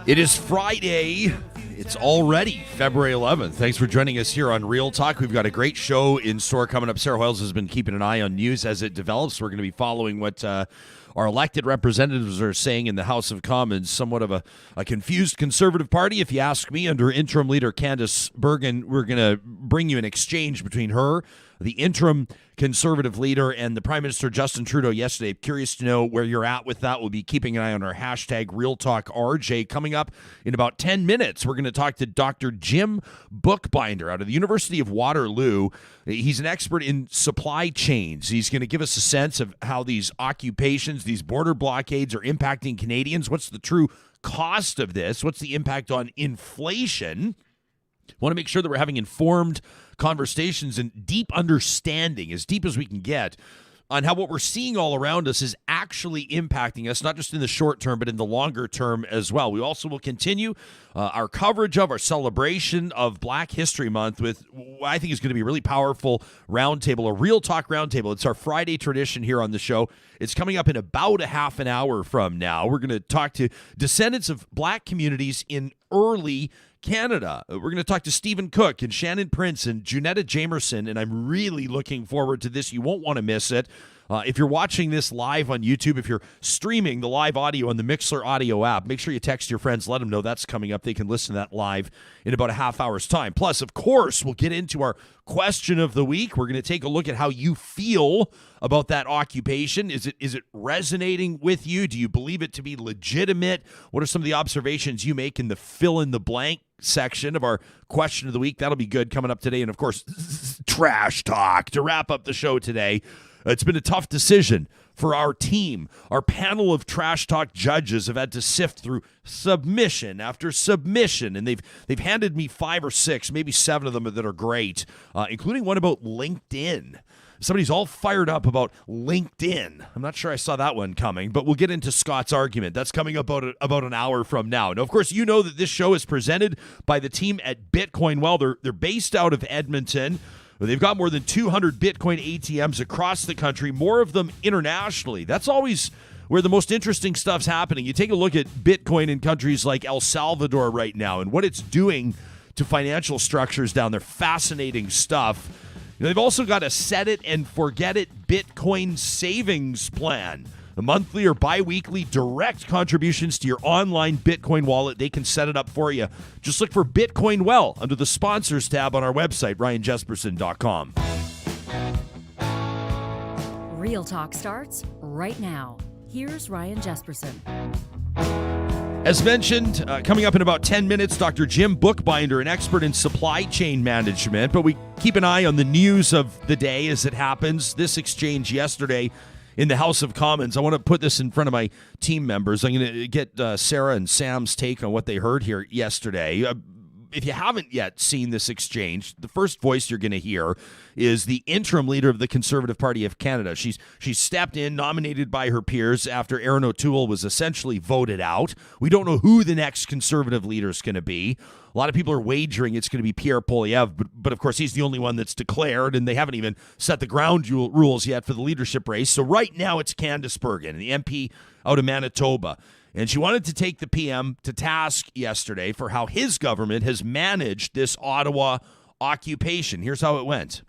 It is Friday. It's already February 11th. Thanks for joining us here on Real Talk. We've got a great show in store coming up. Sarah Hoyles has been keeping an eye on news as it develops. We're going to be following what our elected representatives are saying in the House of Commons. Somewhat of a confused Conservative Party, if you ask me. Under interim leader Candice Bergen, we're going to bring you an exchange between her, the interim Conservative leader, and the Prime Minister Justin Trudeau yesterday. Curious to know where you're at with that. We'll be keeping an eye on our hashtag RealTalkRJ. Coming up in about 10 minutes, we're going to talk to Dr. Jim Bookbinder out of the University of Waterloo. He's an expert in supply chains. He's going to give us a sense of how these occupations, these border blockades are impacting Canadians. What's the true cost of this? What's the impact on inflation? Want to make sure that we're having informed conversations and deep understanding, as deep as we can get, on how what we're seeing all around us is actually impacting us, not just in the short term, but in the longer term as well. We also will continue our coverage of our celebration of Black History Month with what I think is going to be a really powerful roundtable, a Real Talk roundtable. It's our Friday tradition here on the show. It's coming up in about a half an hour from now. We're going to talk to descendants of Black communities in early Canada. We're going to talk to Stephen Cook and Shannon Prince and Junetta Jamerson, and I'm really looking forward to this. You won't want to miss it. If you're watching this live on YouTube, if you're streaming the live audio on the Mixler audio app, make sure you text your friends, let them know that's coming up. They can listen to that live in about a half hour's time. Plus, of course, we'll get into our question of the week. We're going to take a look at how you feel about that occupation. Is it resonating with you? Do you believe it to be legitimate? What are some of the observations you make in the fill-in-the-blank section of our question of the week? That'll be good coming up today. And, of course, trash talk to wrap up the show today. It's been a tough decision for our team. Our panel of Trash Talk judges have had to sift through submission after submission, and they've handed me 5 or 6, maybe 7 of them that are great, including one about LinkedIn. Somebody's all fired up about LinkedIn. I'm not sure I saw that one coming, but we'll get into Scott's argument. That's coming up about an hour from now. Now, of course, you know that this show is presented by the team at Bitcoin. Well, they're based out of Edmonton. They've got more than 200 Bitcoin ATMs across the country, more of them internationally. That's always where the most interesting stuff's happening. You take a look at Bitcoin in countries like El Salvador right now and what it's doing to financial structures down there. Fascinating stuff. They've also got a set it and forget it Bitcoin savings plan. A monthly or bi-weekly direct contributions to your online Bitcoin wallet. They can set it up for you. Just look for Bitcoin Well under the sponsors tab on our website, ryanjesperson.com. Real Talk starts right now. Here's Ryan Jesperson. As mentioned, coming up in about 10 minutes, Dr. Jim Bookbinder, an expert in supply chain management. But we keep an eye on the news of the day as it happens. This exchange yesterday in the House of Commons. I want to put this in front of my team members. I'm going to get Sarah and Sam's take on what they heard here yesterday. If you haven't yet seen this exchange, the first voice you're going to hear is the interim leader of the Conservative Party of Canada. She's stepped in, nominated by her peers after Erin O'Toole was essentially voted out. We don't know who the next Conservative leader is going to be. A lot of people are wagering it's going to be Pierre Poilievre, but of course he's the only one that's declared, and they haven't even set the ground rules yet for the leadership race. So right now it's Candice Bergen, the MP out of Manitoba. And she wanted to take the PM to task yesterday for how his government has managed this Ottawa occupation. Here's how it went.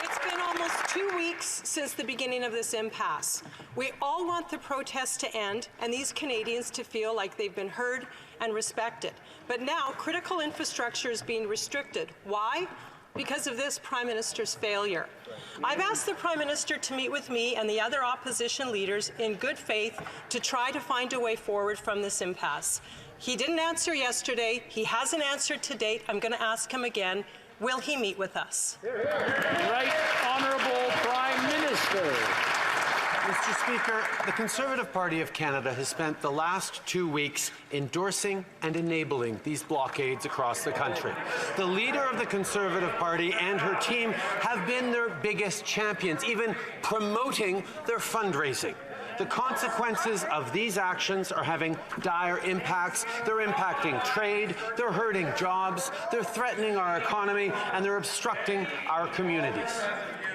It's been almost 2 weeks since the beginning of this impasse. We all want the protests to end and these Canadians to feel like they've been heard and respected. But now critical infrastructure is being restricted. Why? Because of this Prime Minister's failure. I've asked the Prime Minister to meet with me and the other opposition leaders in good faith to try to find a way forward from this impasse. He didn't answer yesterday. He hasn't answered to date. I'm going to ask him again. Will he meet with us? Right Honourable Prime Minister. Mr. Speaker, the Conservative Party of Canada has spent the last 2 weeks endorsing and enabling these blockades across the country. The leader of the Conservative Party and her team have been their biggest champions, even promoting their fundraising. The consequences of these actions are having dire impacts. They're impacting trade, they're hurting jobs, they're threatening our economy, and they're obstructing our communities.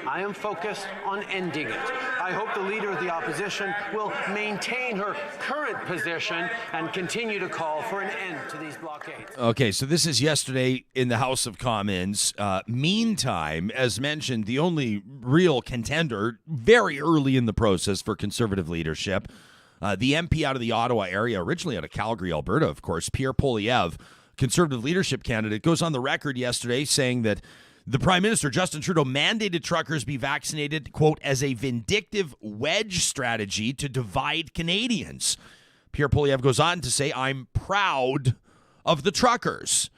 I am focused on ending it. I hope the leader of the opposition will maintain her current position and continue to call for an end to these blockades. Okay, so this is yesterday in the House of Commons. Meantime, as mentioned, the only real contender very early in the process for Conservative leadership, the MP out of the Ottawa area, originally out of Calgary, Alberta, of course, Pierre Poilievre, Conservative leadership candidate, goes on the record yesterday saying that the Prime Minister, Justin Trudeau, mandated truckers be vaccinated, quote, as a vindictive wedge strategy to divide Canadians. Pierre Poilievre goes on to say, I'm proud of the truckers.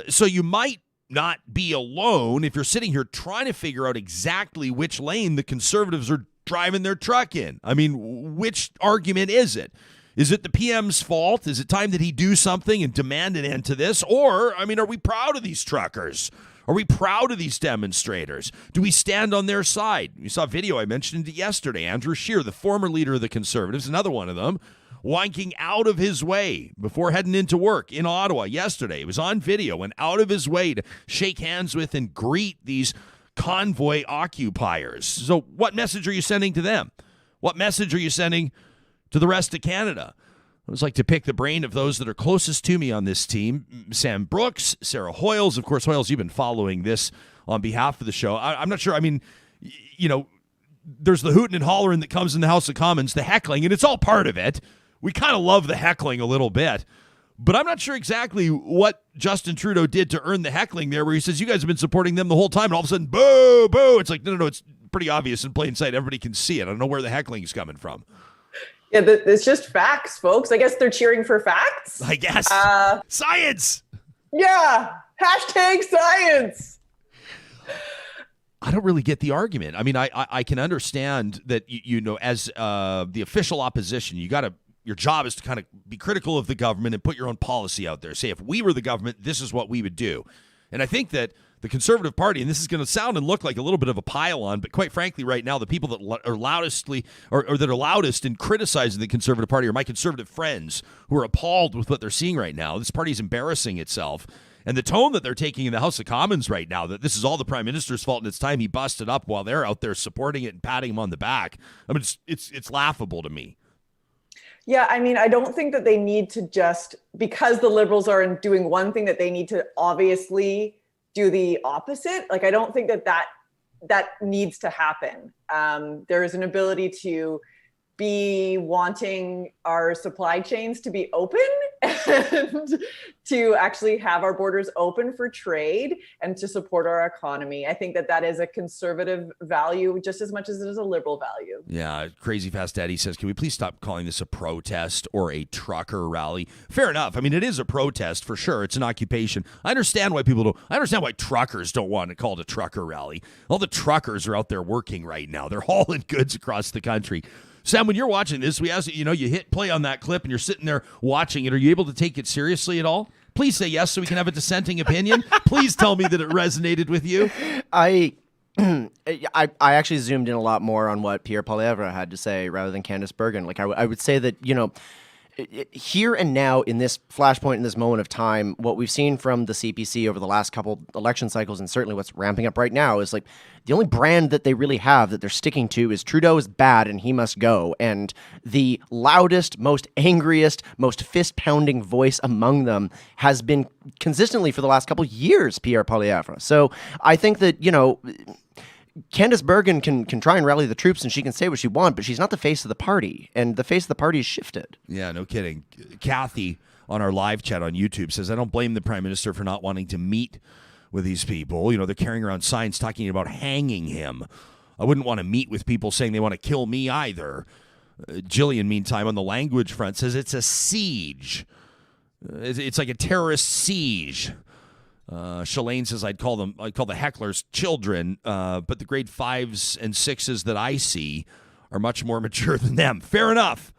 So you might not be alone if you're sitting here trying to figure out exactly which lane the Conservatives are driving their truck in. I mean, which argument is it? Is it the PM's fault? Is it time that he do something and demand an end to this? Or, I mean, are we proud of these truckers? Are we proud of these demonstrators? Do we stand on their side? You saw a video, I mentioned it yesterday. Andrew Scheer, the former leader of the Conservatives, another one of them, wanking out of his way before heading into work in Ottawa yesterday. It was on video, went out of his way to shake hands with and greet these convoy occupiers. So what message are you sending to them? What message are you sending to the rest of Canada? I always like to pick the brain of those that are closest to me on this team. Sam Brooks, Sarah Hoyles. Of course, Hoyles, you've been following this on behalf of the show. I'm not sure. I mean, you know, there's the hooting and hollering that comes in the House of Commons, the heckling, and it's all part of it. We kind of love the heckling a little bit. But I'm not sure exactly what Justin Trudeau did to earn the heckling there, where he says, you guys have been supporting them the whole time, and all of a sudden, boo, boo. It's like, no, it's pretty obvious in plain sight. Everybody can see it. I don't know where the heckling is coming from. Yeah, it's just facts, folks. I guess they're cheering for facts. I guess. Science. Yeah. Hashtag science. I don't really get the argument. I mean, I can understand that, you know, as the official opposition, your job is to kind of be critical of the government and put your own policy out there. Say, if we were the government, this is what we would do. And I think that the Conservative Party, and this is going to sound and look like a little bit of a pile-on, but quite frankly, right now, the people that are loudest in criticizing the Conservative Party are my Conservative friends who are appalled with what they're seeing right now. This party's embarrassing itself. And the tone that they're taking in the House of Commons right now, that this is all the Prime Minister's fault and it's time he busted up while they're out there supporting it and patting him on the back. I mean, it's laughable to me. Yeah, I mean, I don't think that they need to just, because the Liberals are doing one thing, that they need to obviously do the opposite. Like, I don't think that needs to happen. There is an ability to be wanting our supply chains to be open and to actually have our borders open for trade and to support our economy. I think that is a Conservative value just as much as it is a Liberal value. Yeah, Crazy Fast Daddy says, can we please stop calling this a protest or a trucker rally? Fair enough. I mean, it is a protest for sure. It's an occupation. I understand why truckers don't want to call it a trucker rally. All the truckers are out there working right now. They're hauling goods across the country. Sam, when you're watching this, we ask you hit play on that clip and you're sitting there watching it. Are you able to take it seriously at all? Please say yes so we can have a dissenting opinion. Please tell me that it resonated with you. I actually zoomed in a lot more on what Pierre Poilievre had to say rather than Candice Bergen. Like I would say that, here and now in this flashpoint, in this moment of time, what we've seen from the CPC over the last couple election cycles, and certainly what's ramping up right now, is like the only brand that they really have that they're sticking to is Trudeau is bad and he must go. And the loudest, most angriest, most fist-pounding voice among them has been consistently for the last couple years, Pierre Poilievre. So I think that, Candice Bergen can try and rally the troops and she can say what she wants, but she's not the face of the party, and the face of the party is shifted. Yeah, no kidding. Kathy on our live chat on YouTube says, I don't blame the Prime Minister for not wanting to meet with these people. They're carrying around signs talking about hanging him. I wouldn't want to meet with people saying they want to kill me either. Jillian, meantime, on the language front, says it's a siege. It's like a terrorist siege. Shalane says I'd call the hecklers children, but the grade 5s and 6s that I see are much more mature than them. Fair enough.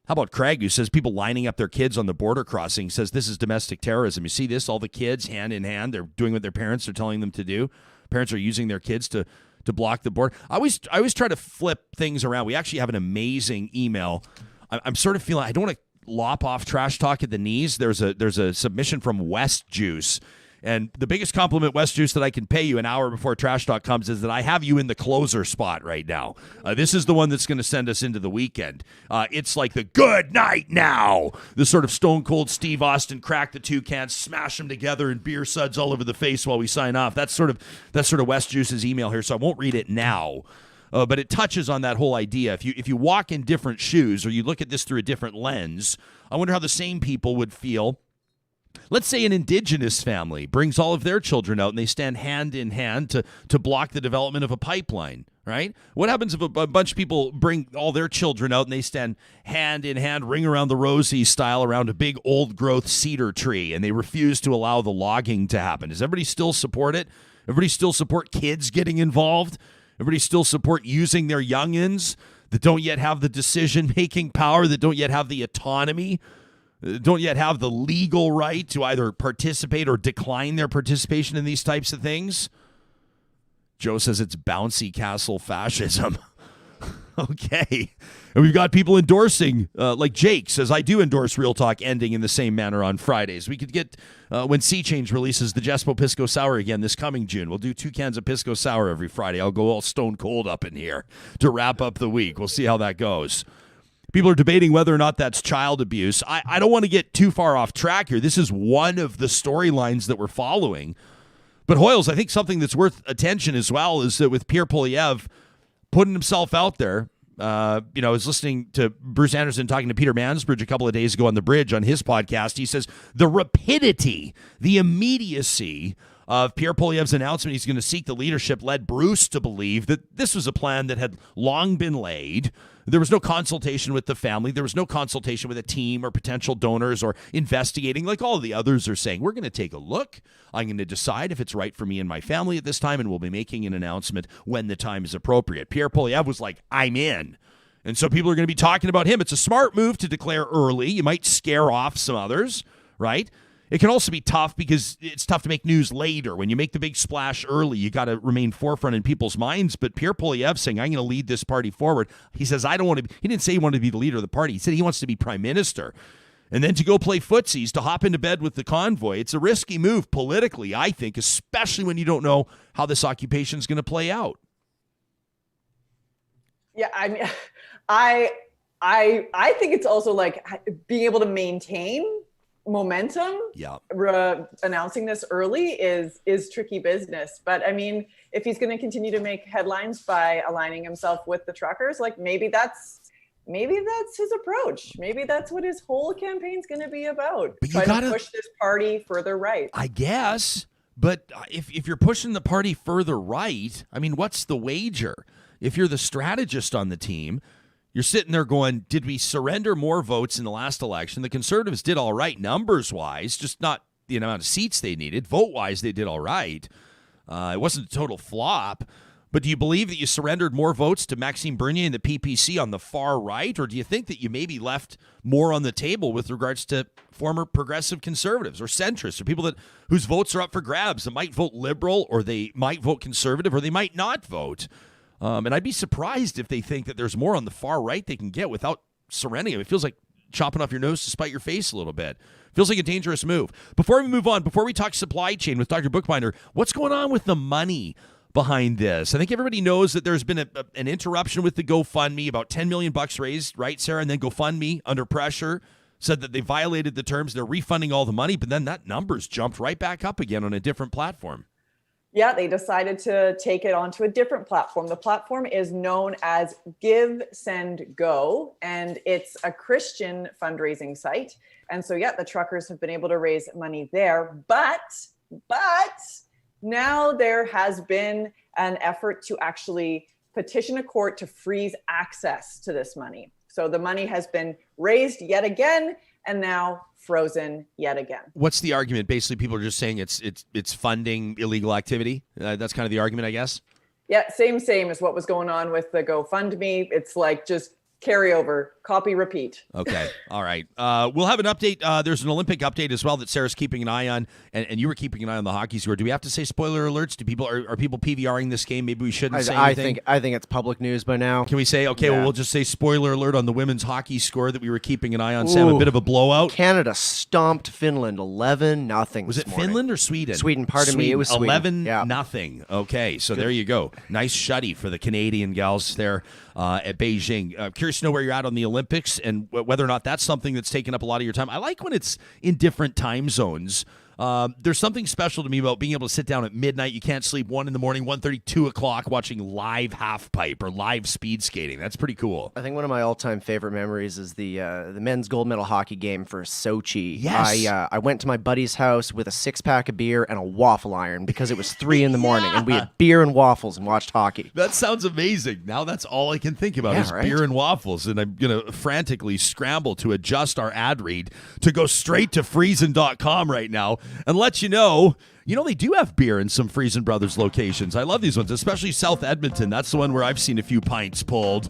How about Craig, who says people lining up their kids on the border crossing, says this is domestic terrorism. You see this? All the kids hand in hand, they're doing what their parents are telling them to do. Parents are using their kids to block the border. I always try to flip things around. We actually have an amazing email. I'm sort of feeling I don't want to lop off Trash Talk at the knees. There's a submission from West Juice. And the biggest compliment, West Juice, that I can pay you an hour before Trash Talk comes is that I have you in the closer spot right now. This is the one that's going to send us into the weekend. It's like the good night now. The sort of stone cold Steve Austin, crack the two cans, smash them together, and beer suds all over the face while we sign off. That's sort of West Juice's email here, so I won't read it now. But it touches on that whole idea. If you walk in different shoes or you look at this through a different lens, I wonder how the same people would feel. Let's say an Indigenous family brings all of their children out and they stand hand in hand to block the development of a pipeline, right? What happens if a bunch of people bring all their children out and they stand hand in hand, ring around the rosy style around a big old growth cedar tree, and they refuse to allow the logging to happen? Does everybody still support it? Everybody still support kids getting involved? Everybody still support using their youngins that don't yet have the decision-making power, that don't yet have the autonomy, don't yet have the legal right to either participate or decline their participation in these types of things? Joe says it's bouncy castle fascism. Okay. And we've got people endorsing, like Jake says, I do endorse Real Talk ending in the same manner on Fridays. We could get, when Sea Change releases the Jespo Pisco Sour again this coming June, we'll do 2 cans of Pisco Sour every Friday. I'll go all stone cold up in here to wrap up the week. We'll see how that goes. People are debating whether or not that's child abuse. I don't want to get too far off track here. This is one of the storylines that we're following. But Hoyles, I think something that's worth attention as well is that with Pierre Poilievre putting himself out there, I was listening to Bruce Anderson talking to Peter Mansbridge a couple of days ago on The Bridge on his podcast. He says the rapidity, the immediacy of Pierre Poilievre's announcement he's going to seek the leadership led Bruce to believe that this was a plan that had long been laid. There was no consultation with the family. There was no consultation with a team or potential donors or investigating like all the others are saying. We're going to take a look. I'm going to decide if it's right for me and my family at this time, and we'll be making an announcement when the time is appropriate. Pierre Poilievre was like, I'm in. And so people are going to be talking about him. It's a smart move to declare early. You might scare off some others, right? It can also be tough because it's tough to make news later. When you make the big splash early, you got to remain forefront in people's minds. But Pierre Poilievre saying, I'm going to lead this party forward. He says, I don't want to be, he didn't say he wanted to be the leader of the party. He said he wants to be prime minister. And then to go play footsies, to hop into bed with the convoy. It's a risky move politically, I think, especially when you don't know how this occupation is going to play out. Yeah, I mean, I think it's also like being able to maintain momentum. Yeah. Announcing this early is tricky business. But I mean, if he's going to continue to make headlines by aligning himself with the truckers, like maybe that's his approach. Maybe that's what his whole campaign's going to be about. But you gotta to push this party further right. I guess. But if you're pushing the party further right, I mean, what's the wager? If you're the strategist on the team, you're sitting there going, did we surrender more votes in the last election? The Conservatives did all right numbers-wise, just not the amount of seats they needed. Vote-wise, they did all right. It wasn't a total flop. But do you believe that you surrendered more votes to Maxime Bernier and the PPC on the far right? Or do you think that you maybe left more on the table with regards to former progressive conservatives or centrists or people whose votes are up for grabs that might vote liberal or they might vote conservative or they might not vote? And I'd be surprised if they think that there's more on the far right they can get without surrendering. It feels like chopping off your nose to spite your face a little bit. Feels like a dangerous move. Before we move on, before we talk supply chain with Dr. Bookbinder, what's going on with the money behind this? I think everybody knows that there's been an interruption with the GoFundMe, about $10 million raised, right, Sarah? And then GoFundMe, under pressure, said that they violated the terms. They're refunding all the money, but then that number's jumped right back up again on a different platform. Yeah, they decided to take it onto a different platform. The platform is known as Give, Send, Go, and it's a Christian fundraising site. And so, yeah, the truckers have been able to raise money there. But now there has been an effort to actually petition a court to freeze access to this money. So the money has been raised yet again and now frozen yet again. What's the argument? Basically, people are just saying it's funding illegal activity. That's kind of the argument, I guess. Yeah, same as what was going on with the GoFundMe. It's like just carryover, copy, repeat. Okay. All right. We'll have an update. There's an Olympic update as well that Sarah's keeping an eye on, and you were keeping an eye on the hockey score. Do we have to say spoiler alerts? Do people are people PVRing this game? Maybe we shouldn't say anything. I think it's public news by now. Can we say, okay, well, we'll just say spoiler alert on the women's hockey score that we were keeping an eye on, Sam? A bit of a blowout. Canada stomped Finland 11-0. Was it Finland or Sweden? Sweden, pardon me. It was Sweden. 11-0. Okay, so there you go. Nice shutty for the Canadian gals there at Beijing. Curious to know where you're at on the Olympics and whether or not that's something that's taken up a lot of your time. I like when it's in different time zones. There's something special to me about being able to sit down at midnight. You can't sleep 1 a.m, 1:30, 2 o'clock watching live half pipe or live speed skating. That's pretty cool. I think one of my all-time favorite memories is the men's gold medal hockey game for Sochi. Yes. I went to my buddy's house with a 6-pack of beer and a waffle iron because it was 3 a.m, and we had beer and waffles and watched hockey. That sounds amazing. Now that's all I can think about is beer and waffles, and I'm going to frantically scramble to adjust our ad read to go straight to Friesen.com right now and let you know they do have beer in some Friesen Brothers locations. I love these ones, especially South Edmonton. That's the one where I've seen a few pints pulled.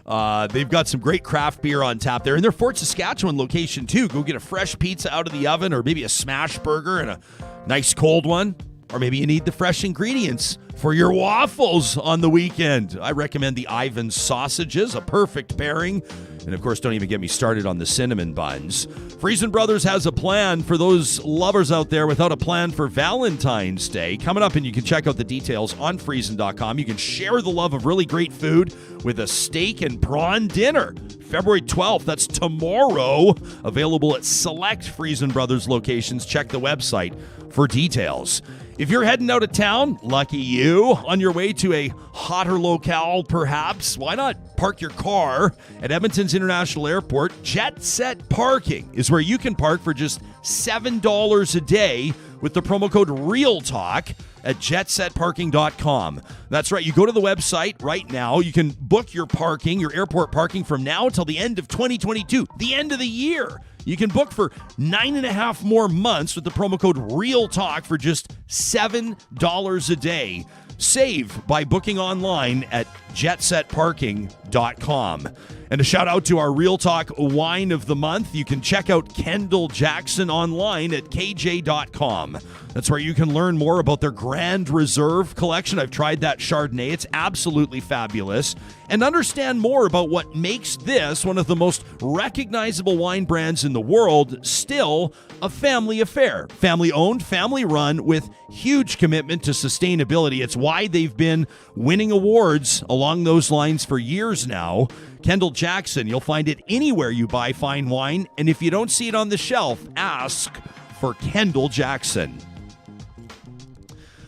They've got some great craft beer on tap there. In their Fort Saskatchewan location, too. Go get a fresh pizza out of the oven or maybe a smash burger and a nice cold one. Or maybe you need the fresh ingredients for your waffles on the weekend. I recommend the Ivan's sausages, a perfect pairing. And of course, don't even get me started on the cinnamon buns. Friesen Brothers has a plan for those lovers out there without a plan for Valentine's Day. Coming up, and you can check out the details on Friesen.com. You can share the love of really great food with a steak and prawn dinner. February 12th, that's tomorrow. Available at select Friesen Brothers locations. Check the website for details. If you're heading out of town, lucky you, on your way to a hotter locale perhaps, why not park your car at Edmonton's International Airport? Jet Set Parking is where you can park for just $7 a day with the promo code REALTALK at jetsetparking.com. That's right, you go to the website right now. You can book your parking, your airport parking from now till the end of 2022, the end of the year. You can book for 9.5 more months with the promo code REALTALK for just $7 a day. Save by booking online at jetsetparking.com. And a shout out to our Real Talk Wine of the Month. You can check out Kendall Jackson online at kj.com. That's where you can learn more about their Grand Reserve collection. I've tried that Chardonnay. It's absolutely fabulous. And understand more about what makes this one of the most recognizable wine brands in the world still a family affair. Family owned, family run with huge commitment to sustainability. It's why they've been winning awards along those lines for years now. Kendall Jackson, you'll find it anywhere you buy fine wine. And if you don't see it on the shelf, ask for Kendall Jackson.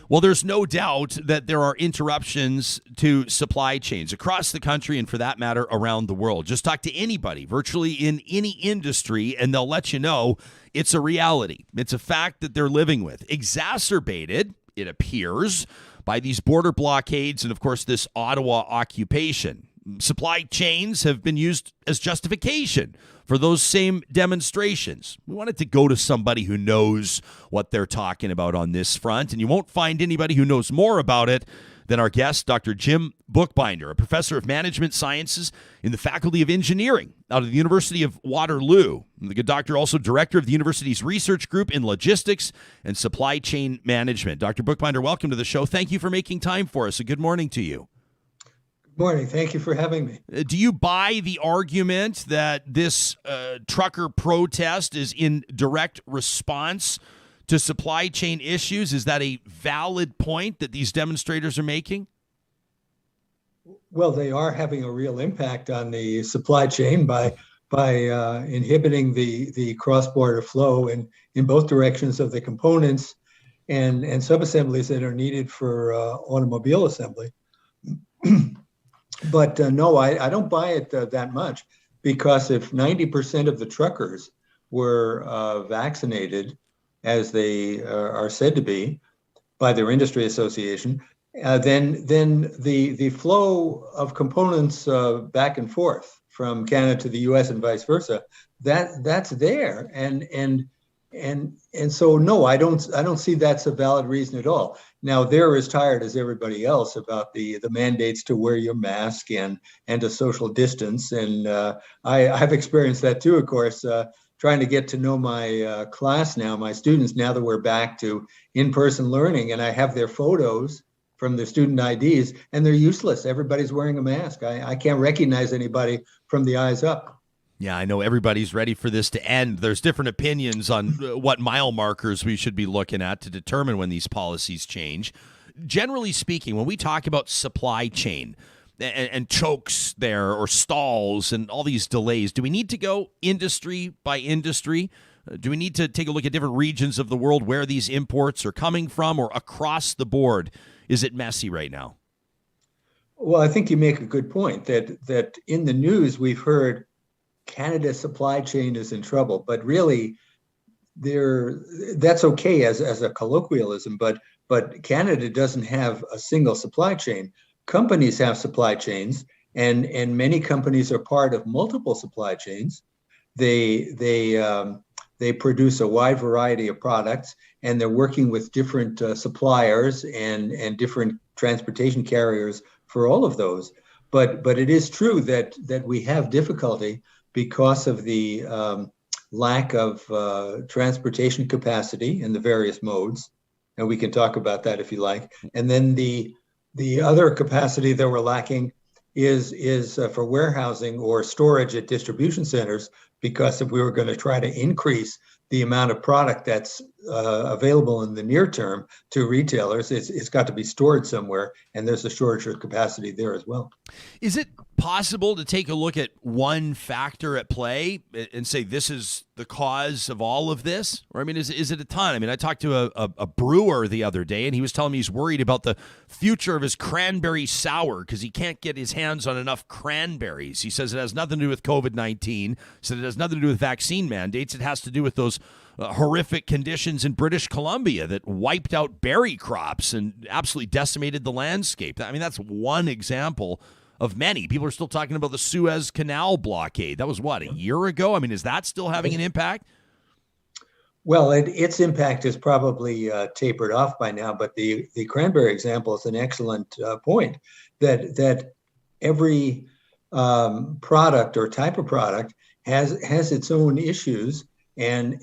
Well, there's no doubt that there are interruptions to supply chains across the country and, for that matter, around the world. Just talk to anybody virtually in any industry, and they'll let you know it's a reality. It's a fact that they're living with. Exacerbated, it appears, by these border blockades and, of course, this Ottawa occupation. Supply chains have been used as justification for those same demonstrations. We wanted to go to somebody who knows what they're talking about on this front, and you won't find anybody who knows more about it than our guest, Dr. Jim Bookbinder, a professor of management sciences in the Faculty of Engineering out of the University of Waterloo. And the good doctor, also director of the university's research group in logistics and supply chain management. Dr. Bookbinder, welcome to the show. Thank you for making time for us. A good morning to you. Morning. Thank you for having me. Do you buy the argument that this trucker protest is in direct response to supply chain issues? Is that a valid point that these demonstrators are making? Well, they are having a real impact on the supply chain by inhibiting the cross-border flow in both directions of the components and subassemblies that are needed for automobile assembly. But no, I don't buy it that much, because if 90% of the truckers were vaccinated, as they are said to be by their industry association, then the flow of components back and forth from Canada to the U.S. and vice versa, that's there, and And so no, I don't see that's a valid reason at all. Now they're as tired as everybody else about the mandates to wear your mask and to social distance, and I've experienced that too, of course. Trying to get to know my class now, my students, now that we're back to in-person learning, and I have their photos from their student IDs, and they're useless. Everybody's wearing a mask. I can't recognize anybody from the eyes up. Yeah, I know everybody's ready for this to end. There's different opinions on what mile markers we should be looking at to determine when these policies change. Generally speaking, when we talk about supply chain and chokes there or stalls and all these delays, do we need to go industry by industry? Do we need to take a look at different regions of the world where these imports are coming from, or across the board? Is it messy right now? Well, I think you make a good point that in the news we've heard Canada's supply chain is in trouble, but really that's okay as a colloquialism, but Canada doesn't have a single supply chain. Companies have supply chains, and many companies are part of multiple supply chains. They produce a wide variety of products, and they're working with different suppliers and different transportation carriers for all of those. But it is true that we have difficulty because of the lack of transportation capacity in the various modes, and we can talk about that if you like. And then the other capacity that we're lacking is for warehousing or storage at distribution centers, because if we were going to try to increase the amount of product that's available in the near term to retailers, it's got to be stored somewhere, and there's a shortage of capacity there as well. Is it possible to take a look at one factor at play and say this is the cause of all of this? Or, I mean, is it a ton? I mean, I talked to a brewer the other day, and he was telling me he's worried about the future of his cranberry sour because he can't get his hands on enough cranberries. He says it has nothing to do with COVID-19, said it has nothing to do with vaccine mandates. It has to do with those horrific conditions in British Columbia that wiped out berry crops and absolutely decimated the landscape. I mean, that's one example of many. People are still talking about the Suez Canal blockade. That was, what, a year ago? I mean, is that still having an impact? Well, its impact is probably tapered off by now, but the cranberry example is an excellent point, that every product or type of product has its own issues. And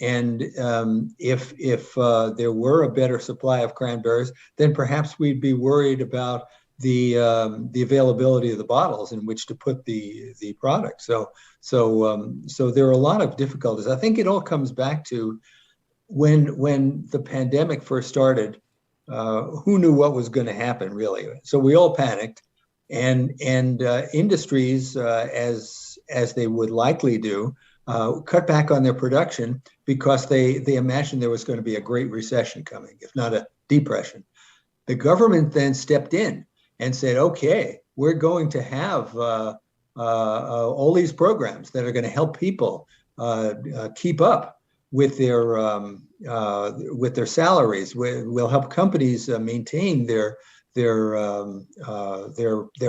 if there were a better supply of cranberries, then perhaps we'd be worried about the availability of the bottles in which to put the product. So there are a lot of difficulties. I think it all comes back to when the pandemic first started. Who knew what was going to happen, really? So we all panicked, and industries, as they would likely do, cut back on their production because they imagined there was going to be a great recession coming, if not a depression. The government then stepped in and said, okay, we're going to have all these programs that are going to help people keep up with their salaries. We'll help companies maintain their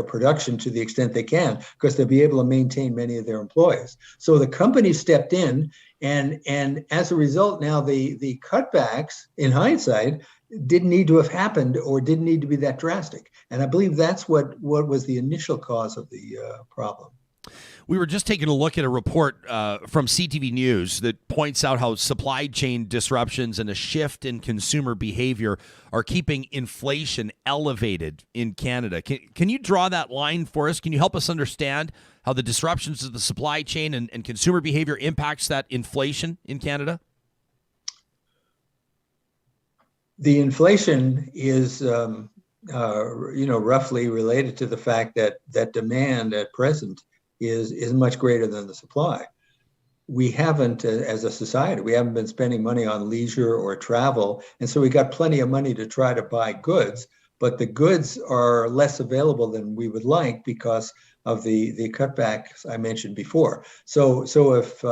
production to the extent they can, because they'll be able to maintain many of their employees. So the company stepped in, and as a result, now the cutbacks, in hindsight, didn't need to have happened or didn't need to be that drastic. And I believe that's what was the initial cause of the problem. We were just taking a look at a report from CTV News that points out how supply chain disruptions and a shift in consumer behavior are keeping inflation elevated in Canada. Can you draw that line for us? Can you help us understand how the disruptions of the supply chain and consumer behavior impacts that inflation in Canada? The inflation is, roughly related to the fact that demand at present is much greater than the supply. We haven't, as a society, we haven't been spending money on leisure or travel, and so we got plenty of money to try to buy goods, but the goods are less available than we would like because of the cutbacks I mentioned before. So if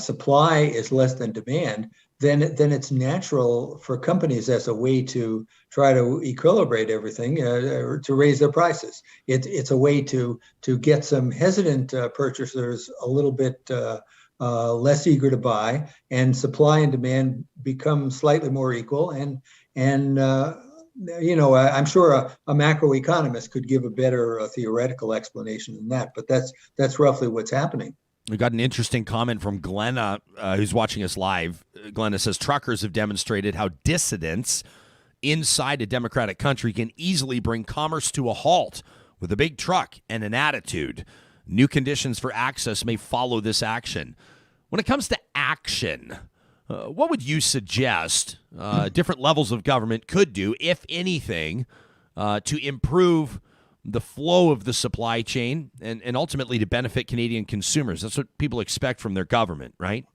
supply is less than demand, then it's natural for companies, as a way to try to equilibrate everything, to raise their prices. It's a way to get some hesitant purchasers a little bit less eager to buy, and supply and demand become slightly more equal. And I'm sure a macroeconomist could give a better theoretical explanation than that, but that's roughly what's happening. We got an interesting comment from Glenna, who's watching us live. Glenna says truckers have demonstrated how dissidents inside a democratic country can easily bring commerce to a halt with a big truck and an attitude. New conditions for access may follow this action. When it comes to action, what would you suggest different levels of government could do, if anything, to improve the flow of the supply chain and ultimately to benefit Canadian consumers? That's what people expect from their government, right?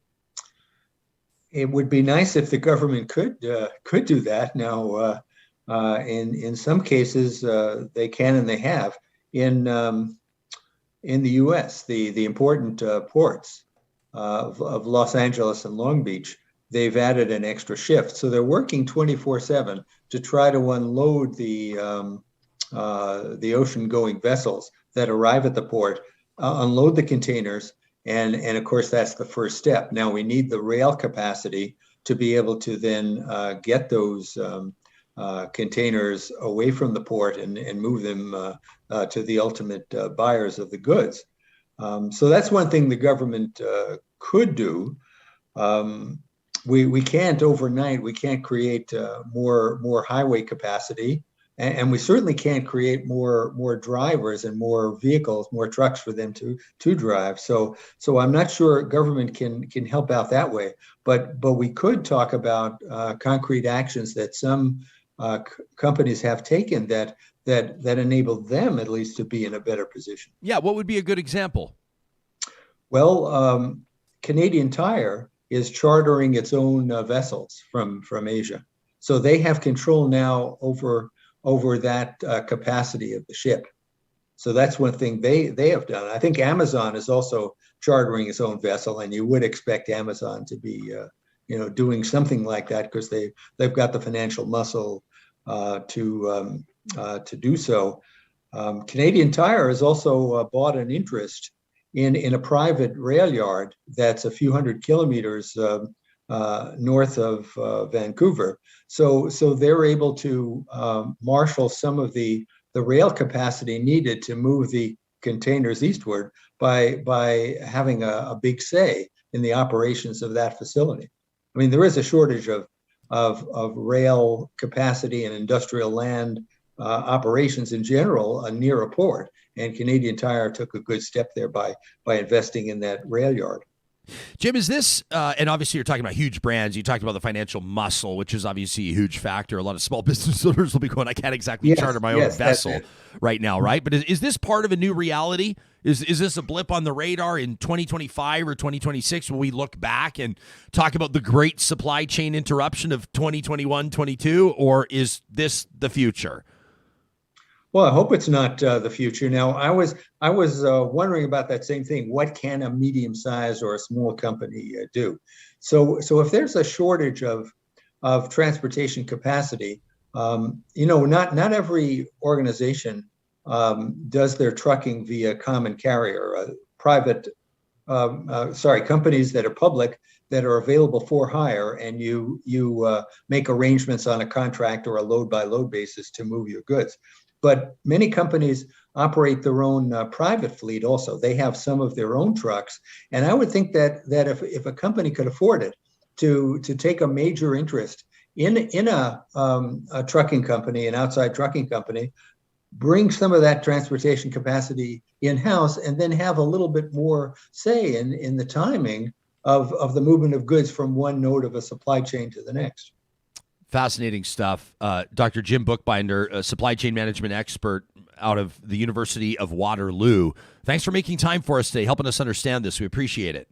It would be nice if the government could do that. Now, in some cases, they can and they have. In the U.S., the important ports of Los Angeles and Long Beach, they've added an extra shift, so they're working 24/7 to try to unload the ocean-going vessels that arrive at the port, unload the containers, and of course that's the first step. Now we need the rail capacity to be able to then get those containers away from the port and move them to the ultimate buyers of the goods. So that's one thing the government could do. We can't overnight. We can't create more highway capacity, and we certainly can't create more drivers and more vehicles, more trucks for them to drive. So I'm not sure government can help out that way. But we could talk about concrete actions that some companies have taken that enable them at least to be in a better position. Yeah, what would be a good example? Well, Canadian Tire is chartering its own vessels from Asia, so they have control now over that capacity of the ship. So that's one thing they have done. I think Amazon is also chartering its own vessel, and you would expect Amazon to be doing something like that because they've got the financial muscle to do so. Canadian Tire has also bought an interest in a private rail yard that's a few hundred kilometers north of Vancouver. So they're able to marshal some of the rail capacity needed to move the containers eastward by having a big say in the operations of that facility. I mean, there is a shortage of rail capacity and industrial land operations in general near a port, and Canadian Tire took a good step there by investing in that rail yard. Jim, is this, and obviously you're talking about huge brands, you talked about the financial muscle, which is obviously a huge factor. A lot of small business owners will be going, I can't exactly charter my own vessel right now, right? But is this part of a new reality? Is this a blip on the radar in 2025 or 2026 when we look back and talk about the great supply chain interruption of 2021-22, or is this the future? Well, I hope it's not the future. Now, I was wondering about that same thing. What can a medium-sized or a small company do? So if there's a shortage of transportation capacity, not every organization does their trucking via common carrier. Companies that are public that are available for hire, and you make arrangements on a contract or a load-by-load basis to move your goods. But many companies operate their own private fleet also. They have some of their own trucks. And I would think that if a company could afford it to take a major interest in a trucking company, an outside trucking company, bring some of that transportation capacity in-house, and then have a little bit more say in the timing of the movement of goods from one node of a supply chain to the next. Fascinating stuff. Dr. Jim Bookbinder, a supply chain management expert out of the University of Waterloo. Thanks for making time for us today, helping us understand this. We appreciate it.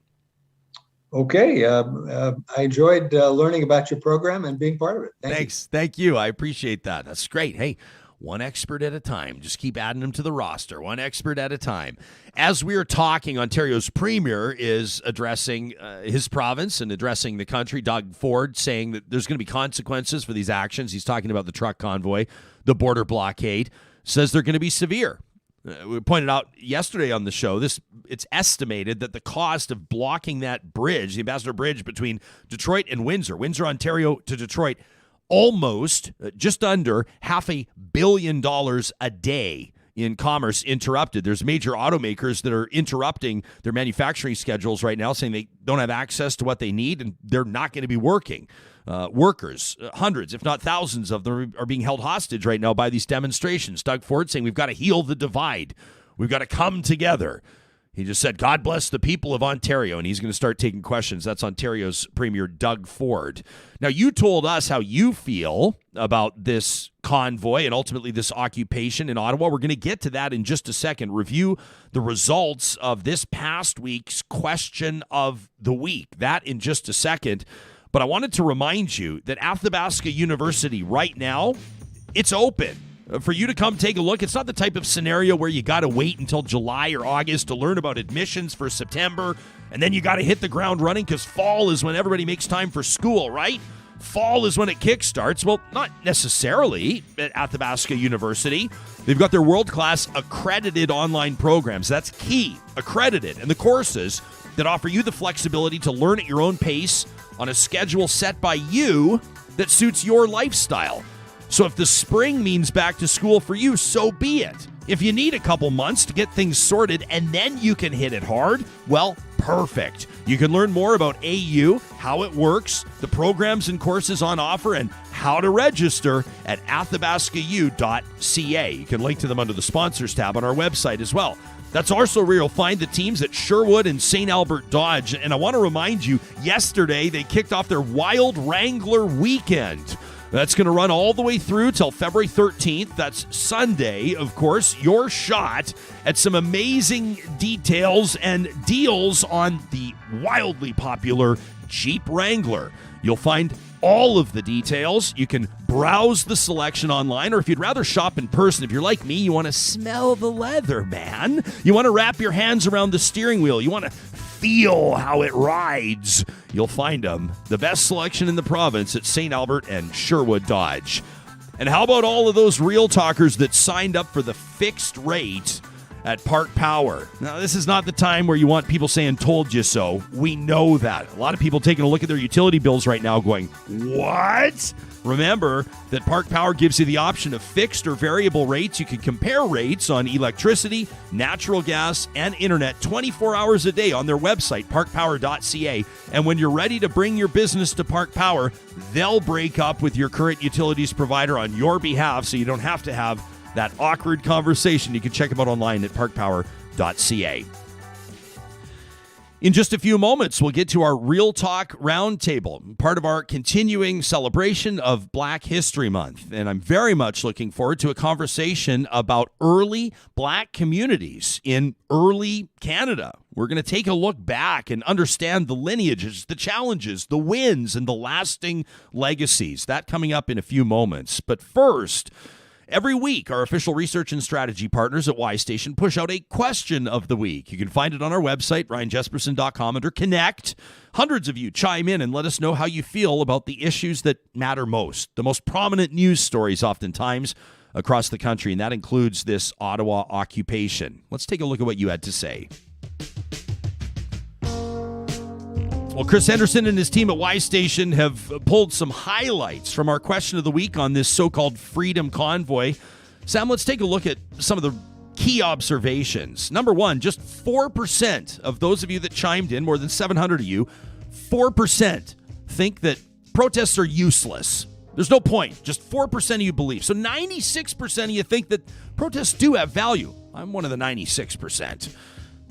Okay. I enjoyed learning about your program and being part of it. Thanks. Thank you. I appreciate that. That's great. Hey, one expert at a time. Just keep adding them to the roster, one expert at a time. As we are talking, Ontario's premier is addressing his province and addressing the country. Doug Ford saying that there's going to be consequences for these actions. He's talking about the truck convoy, the border blockade, says they're going to be severe. We pointed out yesterday on the show, it's estimated that the cost of blocking that bridge, the Ambassador Bridge between Detroit and Windsor, Ontario to Detroit, almost just under $500 million a day in commerce interrupted. There's major automakers that are interrupting their manufacturing schedules right now, saying they don't have access to what they need and they're not going to be working. Workers, hundreds, if not thousands of them are being held hostage right now by these demonstrations. Doug Ford saying we've got to heal the divide. We've got to come together. He just said, God bless the people of Ontario, and he's going to start taking questions. That's Ontario's Premier Doug Ford. Now, you told us how you feel about this convoy and ultimately this occupation in Ottawa. We're going to get to that in just a second. Review the results of this past week's question of the week. That in just a second. But I wanted to remind you that Athabasca University right now, it's open for you to come take a look. It's not the type of scenario where you got to wait until July or August to learn about admissions for September, and then you got to hit the ground running because fall is when everybody makes time for school, right? Fall is when it kickstarts. Well, not necessarily at Athabasca University. They've got their world-class accredited online programs. That's key, accredited. And the courses that offer you the flexibility to learn at your own pace on a schedule set by you that suits your lifestyle. So if the spring means back to school for you, so be it. If you need a couple months to get things sorted and then you can hit it hard, well, perfect. You can learn more about AU, how it works, the programs and courses on offer, and how to register at athabascau.ca. You can link to them under the sponsors tab on our website as well. That's also where you'll find the teams at Sherwood and St. Albert Dodge. And I want to remind you, yesterday they kicked off their Wild Wrangler weekend. That's going to run all the way through till February 13th. That's Sunday, of course. Your shot at some amazing details and deals on the wildly popular Jeep Wrangler. You'll find all of the details. You can browse the selection online, or if you'd rather shop in person, if you're like me, you want to smell the leather, man. You want to wrap your hands around the steering wheel. You want to feel how it rides. You'll find them. The best selection in the province at St. Albert and Sherwood Dodge. And how about all of those real talkers that signed up for the fixed rate at Park Power? Now, this is not the time where you want people saying, told you so. We know that. A lot of people taking a look at their utility bills right now going, what? Remember that Park Power gives you the option of fixed or variable rates. You can compare rates on electricity, natural gas, and internet 24 hours a day on their website, parkpower.ca. And when you're ready to bring your business to Park Power, they'll break up with your current utilities provider on your behalf so you don't have to have that awkward conversation. You can check them out online at parkpower.ca. In just a few moments, we'll get to our Real Talk Roundtable, part of our continuing celebration of Black History Month. And I'm very much looking forward to a conversation about early Black communities in early Canada. We're going to take a look back and understand the lineages, the challenges, the wins, and the lasting legacies. That coming up in a few moments. But first, every week, our official research and strategy partners at Y-Station push out a question of the week. You can find it on our website, ryanjesperson.com, under Connect. Hundreds of you chime in and let us know how you feel about the issues that matter most, the most prominent news stories oftentimes across the country, and that includes this Ottawa occupation. Let's take a look at what you had to say. Well, Chris Henderson and his team at Y-Station have pulled some highlights from our question of the week on this so-called Freedom Convoy. Sam, let's take a look at some of the key observations. Number one, just 4% of those of you that chimed in, more than 700 of you, 4% think that protests are useless. There's no point. Just 4% of you believe. So 96% of you think that protests do have value. I'm one of the 96%.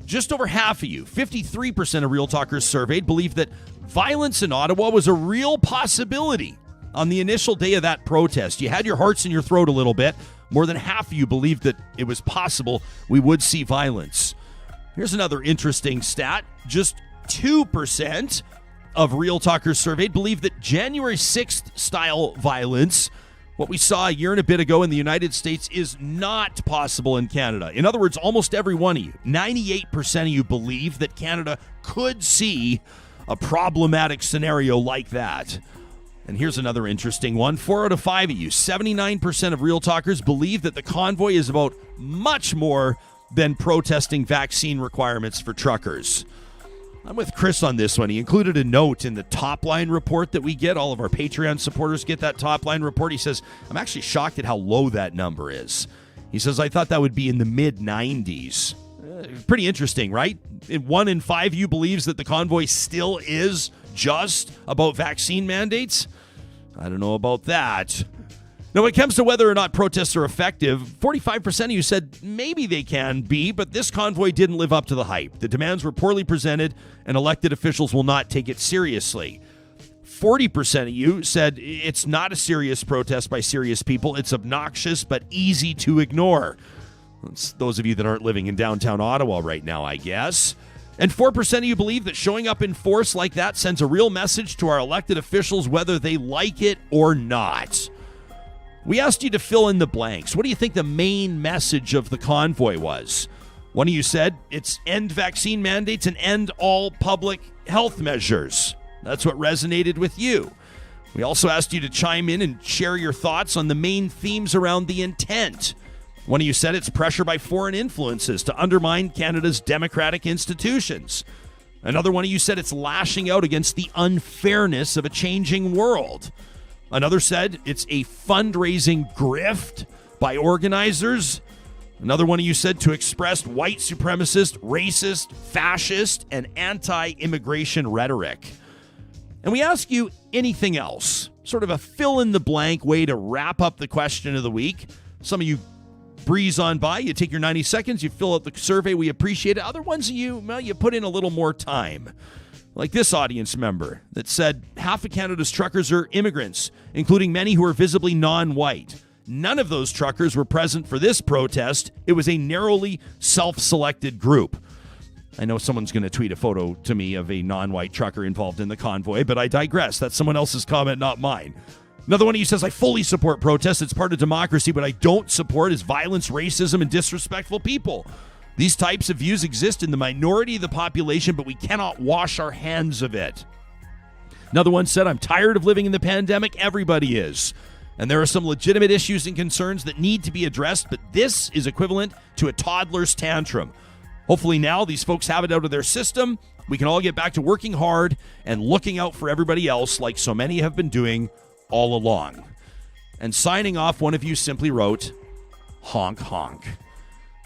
Just over half of you, 53% of Real Talkers surveyed, believe that violence in Ottawa was a real possibility on the initial day of that protest. You had your hearts in your throat a little bit. More than half of you believed that it was possible we would see violence. Here's another interesting stat. Just 2% of Real Talkers surveyed believe that January 6th style violence, what we saw a year and a bit ago in the United States, is not possible in Canada. In other words, almost every one of you, 98% of you believe that Canada could see a problematic scenario like that. And here's another interesting one. 4 out of 5 of you, 79% of Real Talkers believe that the convoy is about much more than protesting vaccine requirements for truckers. I'm with Chris on this one. He included a note in the top line report that we get. All of our Patreon supporters get that top line report. He says, I'm actually shocked at how low that number is. He says, I thought that would be in the mid-90s. Pretty interesting, right? 1 in 5 of you believes that the convoy still is just about vaccine mandates? I don't know about that. Now, when it comes to whether or not protests are effective, 45% of you said maybe they can be, but this convoy didn't live up to the hype. The demands were poorly presented, and elected officials will not take it seriously. 40% of you said it's not a serious protest by serious people. It's obnoxious, but easy to ignore. That's those of you that aren't living in downtown Ottawa right now, I guess. And 4% of you believe that showing up in force like that sends a real message to our elected officials, whether they like it or not. We asked you to fill in the blanks. What do you think the main message of the convoy was? One of you said it's end vaccine mandates and end all public health measures. That's what resonated with you. We also asked you to chime in and share your thoughts on the main themes around the intent. One of you said it's pressure by foreign influences to undermine Canada's democratic institutions. Another one of you said it's lashing out against the unfairness of a changing world. Another said it's a fundraising grift by organizers. Another one of you said to express white supremacist, racist, fascist, and anti-immigration rhetoric. And we ask you anything else, sort of a fill-in-the-blank way to wrap up the question of the week. Some of you breeze on by. You take your 90 seconds, you fill out the survey. We appreciate it. Other ones of you, well, you put in a little more time. Like this audience member that said half of Canada's truckers are immigrants, including many who are visibly non-white. None of those truckers were present for this protest. It was a narrowly self-selected group. I know someone's going to tweet a photo to me of a non-white trucker involved in the convoy, but I digress. That's someone else's comment, not mine. Another one of you says, I fully support protests. It's part of democracy. What I don't support is violence, racism, and disrespectful people. These types of views exist in the minority of the population, but we cannot wash our hands of it. Another one said, I'm tired of living in the pandemic. Everybody is. And there are some legitimate issues and concerns that need to be addressed, but this is equivalent to a toddler's tantrum. Hopefully now these folks have it out of their system. We can all get back to working hard and looking out for everybody else like so many have been doing all along. And signing off, one of you simply wrote, honk, honk.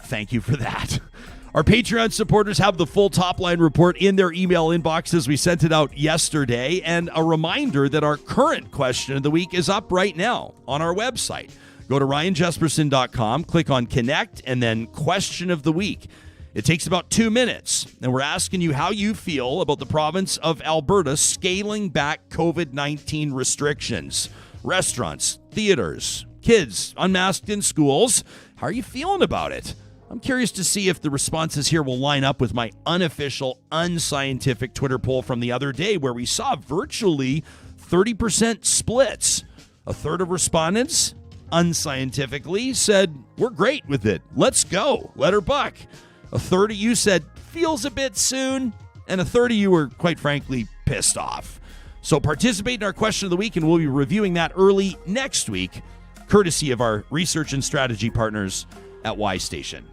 Thank you for that. Our Patreon supporters have the full top line report in their email inboxes. We sent it out yesterday. And a reminder that our current question of the week is up right now on our website. Go to ryanjesperson.com, click on Connect, and then Question of the Week. It takes about 2 minutes, and we're asking you how you feel about the province of Alberta scaling back COVID-19 restrictions. Restaurants, theaters, kids unmasked in schools. How are you feeling about it? I'm curious to see if the responses here will line up with my unofficial, unscientific Twitter poll from the other day, where we saw virtually 30% splits. A third of respondents, unscientifically, said, we're great with it. Let's go. Let her buck. A third of you said, feels a bit soon. And a third of you were, quite frankly, pissed off. So participate in our question of the week, and we'll be reviewing that early next week, courtesy of our research and strategy partners at Y Station.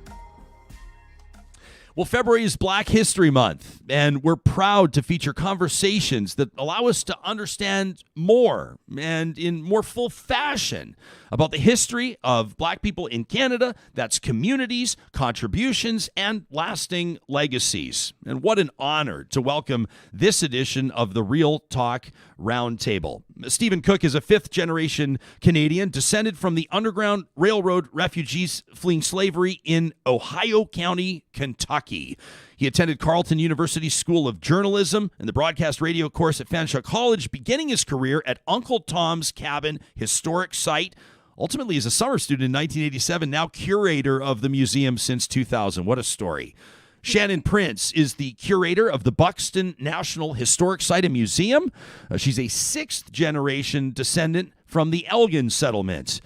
Well, February is Black History Month, and we're proud to feature conversations that allow us to understand more and in more full fashion about the history of Black people in Canada, that's communities, contributions, and lasting legacies. And what an honor to welcome this edition of the Real Talk Roundtable. Stephen Cook is a fifth-generation Canadian descended from the Underground Railroad refugees fleeing slavery in Ohio County, Kentucky. He attended Carleton University School of Journalism and the broadcast radio course at Fanshawe College, beginning his career at Uncle Tom's Cabin Historic Site. Ultimately, as a summer student in 1987, now curator of the museum since 2000. What a story. Shannon Prince is the curator of the Buxton National Historic Site and Museum. She's a sixth-generation descendant from the Elgin settlement.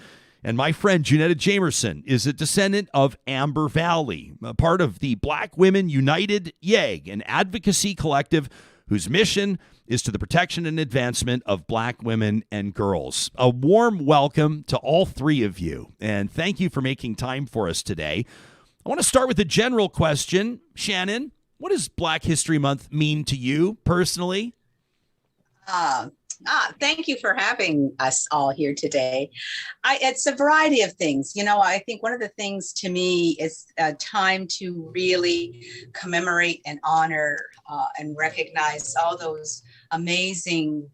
And my friend Junetta Jamerson is a descendant of Amber Valley, a part of the Black Women United YAG, an advocacy collective whose mission is to the protection and advancement of Black women and girls. A warm welcome to all three of you, and thank you for making time for us today. I want to start with a general question. Shannon, what does Black History Month mean to you personally? Thank you for having us all here today. It's a variety of things. You know, I think one of the things to me is a time to really commemorate and honor and recognize all those amazing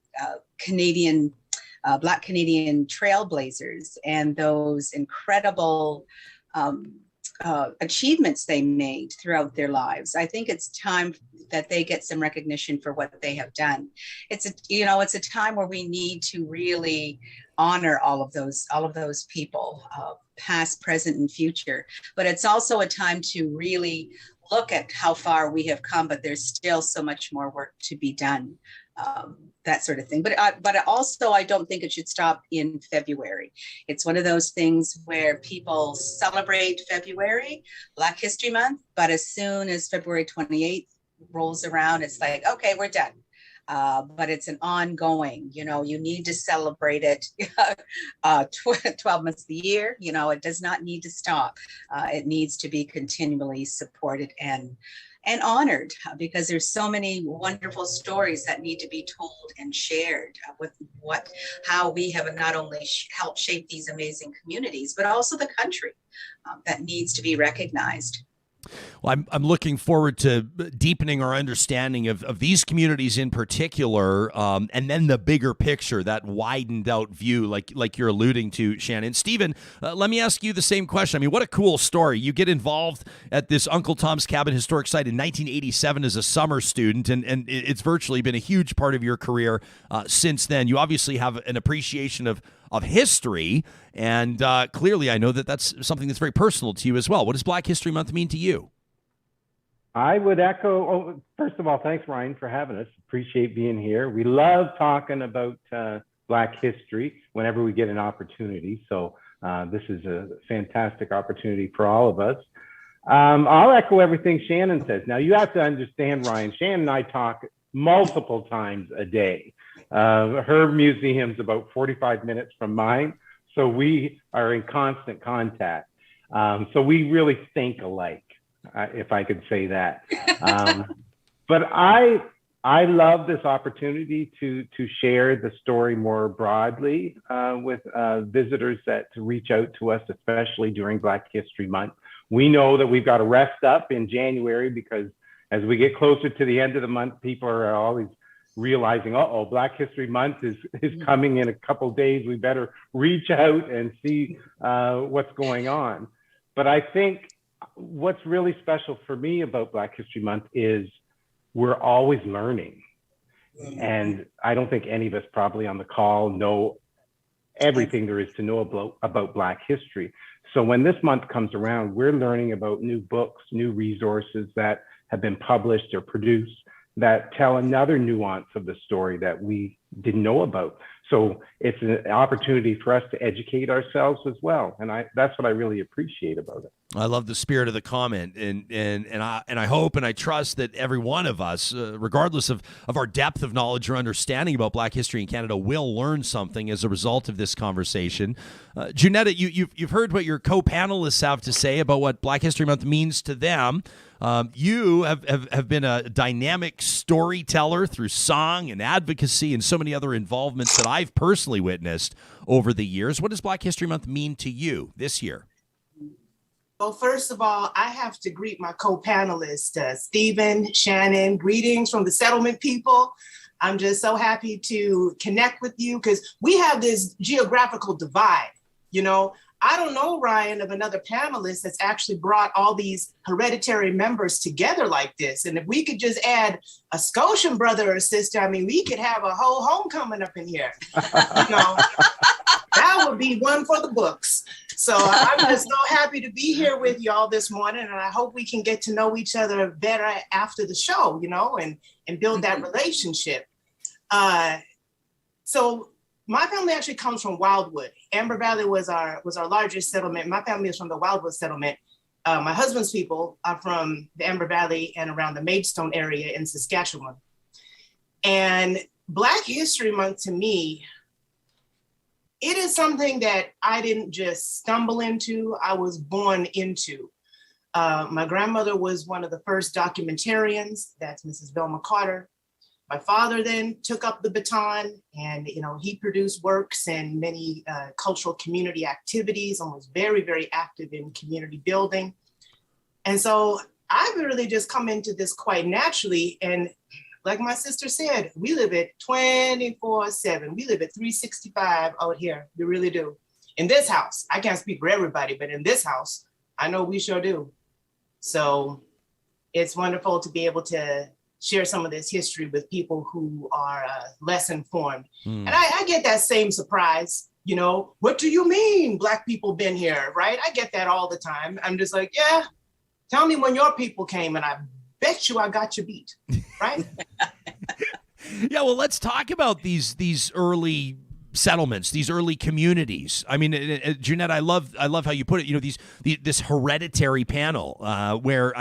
Canadian, Black Canadian trailblazers and those incredible achievements they made throughout their lives. I think it's time that they get some recognition for what they have done. It's a time where we need to really honor all of those people, past, present, and future. But it's also a time to really look at how far we have come, but there's still so much more work to be done. That sort of thing. But also, I don't think it should stop in February. It's one of those things where people celebrate February, Black History Month, but as soon as February 28th rolls around, it's like, okay, we're done. But it's an ongoing, you need to celebrate it 12 months of the year. It does not need to stop. It needs to be continually supported and honored, because there's so many wonderful stories that need to be told and shared with how we have not only helped shape these amazing communities, but also the country that needs to be recognized. Well, I'm looking forward to deepening our understanding of these communities in particular, and then the bigger picture, that widened out view, like you're alluding to, Shannon. Stephen, let me ask you the same question. I mean, what a cool story. You get involved at this Uncle Tom's Cabin Historic Site in 1987 as a summer student, and it's virtually been a huge part of your career since then. You obviously have an appreciation of history, and clearly I know that that's something that's very personal to you as well. What does Black History Month mean to you? I would echo, first of all, thanks, Ryan, for having us. Appreciate being here. We love talking about Black history whenever we get an opportunity. So this is a fantastic opportunity for all of us. I'll echo everything Shannon says. Now, you have to understand, Ryan, Shannon and I talk multiple times a day. Her museum's about 45 minutes from mine, so we are in constant contact. So we really think alike, if I could say that. But I love this opportunity to share the story more broadly with visitors that reach out to us, especially during Black History Month. We know that we've got to rest up in January, because as we get closer to the end of the month, people are always realizing, Black History Month is coming in a couple days. We better reach out and see what's going on. But I think what's really special for me about Black History Month is we're always learning. And I don't think any of us probably on the call know everything there is to know about Black history. So when this month comes around, we're learning about new books, new resources that have been published or produced that tell another nuance of the story that we didn't know about. So it's an opportunity for us to educate ourselves as well. And that's what I really appreciate about it. I love the spirit of the comment, and I hope and I trust that every one of us, regardless of our depth of knowledge or understanding about Black history in Canada, will learn something as a result of this conversation. Junetta, you've heard what your co-panelists have to say about what Black History Month means to them. You have been a dynamic storyteller through song and advocacy and so many other involvements that I've personally witnessed over the years. What does Black History Month mean to you this year? Well, first of all, I have to greet my co-panelists, Stephen, Shannon. Greetings from the settlement people. I'm just so happy to connect with you, because we have this geographical divide. I don't know, Ryan, of another panelist that's actually brought all these hereditary members together like this. And if we could just add a Scotian brother or sister, we could have a whole homecoming up in here. That would be one for the books. So I'm just so happy to be here with y'all this morning. And I hope we can get to know each other better after the show, and build that relationship. So my family actually comes from Wildwood. Amber Valley was our largest settlement. My family is from the Wildwood settlement. My husband's people are from the Amber Valley and around the Maidstone area in Saskatchewan. And Black History Month to me, it is something that I didn't just stumble into, I was born into. My grandmother was one of the first documentarians, that's Mrs. Velma Carter. My father then took up the baton and, he produced works and many cultural community activities and was very, very active in community building. And so I've really just come into this quite naturally. And like my sister said, we live it 24/7. We live at 365 out here. We really do. In this house, I can't speak for everybody, but in this house, I know we sure do. So it's wonderful to be able to share some of this history with people who are less informed. And I get that same surprise, what do you mean Black people been here, right? I get that all the time. I'm just like, yeah, tell me when your people came and I bet you I got you beat, right? Yeah, well, let's talk about these early settlements, these early communities. I mean, Junetta, I love how you put it. This hereditary panel, where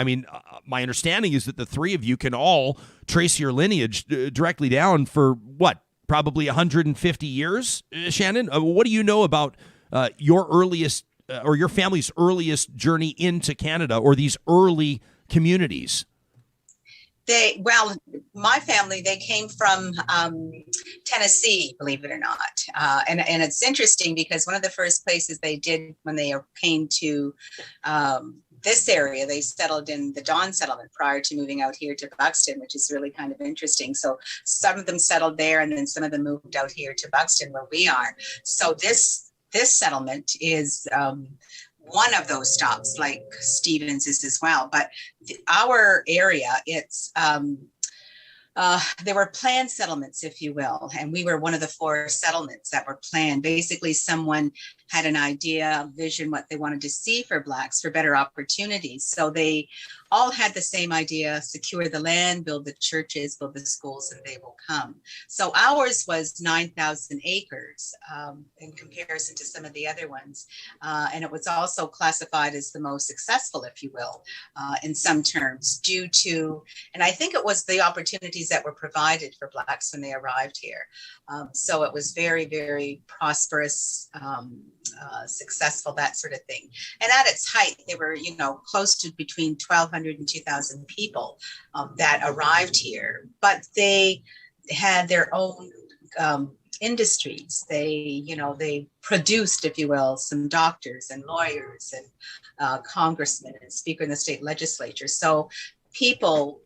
my understanding is that the three of you can all trace your lineage directly down for what, probably 150 years. Shannon, what do you know about your earliest or your family's earliest journey into Canada or these early communities? My family, they came from Tennessee, believe it or not. And it's interesting because one of the first places they did when they came to this area, they settled in the Dawn settlement prior to moving out here to Buxton, which is really kind of interesting. So some of them settled there and then some of them moved out here to Buxton where we are. So this settlement is one of those stops, like Stevens is as well. But our area, it's there were planned settlements, if you will, and we were one of the 4 settlements that were planned. Basically, someone had an idea, a vision, what they wanted to see for Blacks, for better opportunities. So they all had the same idea: secure the land, build the churches, build the schools, and they will come. So ours was 9,000 acres in comparison to some of the other ones. And it was also classified as the most successful, if you will, in some terms, due to, and I think it was the opportunities that were provided for Blacks when they arrived here. So it was very, very prosperous, successful, that sort of thing. And at its height, there were, close to between 1,200 and 2,000 people that arrived here, but they had their own industries. They produced, if you will, some doctors and lawyers and congressmen and speaker in the state legislature. So people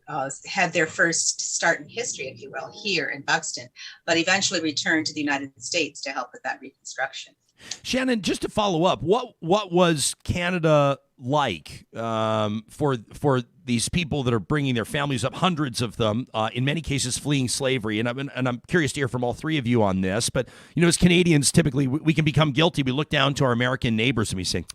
had their first start in history, if you will, here in Buxton, but eventually returned to the United States to help with that reconstruction. Shannon, just to follow up, what was Canada like for these people that are bringing their families up, hundreds of them, in many cases fleeing slavery? And I'm curious to hear from all three of you on this. But, as Canadians, typically we can become guilty. We look down to our American neighbors and we say,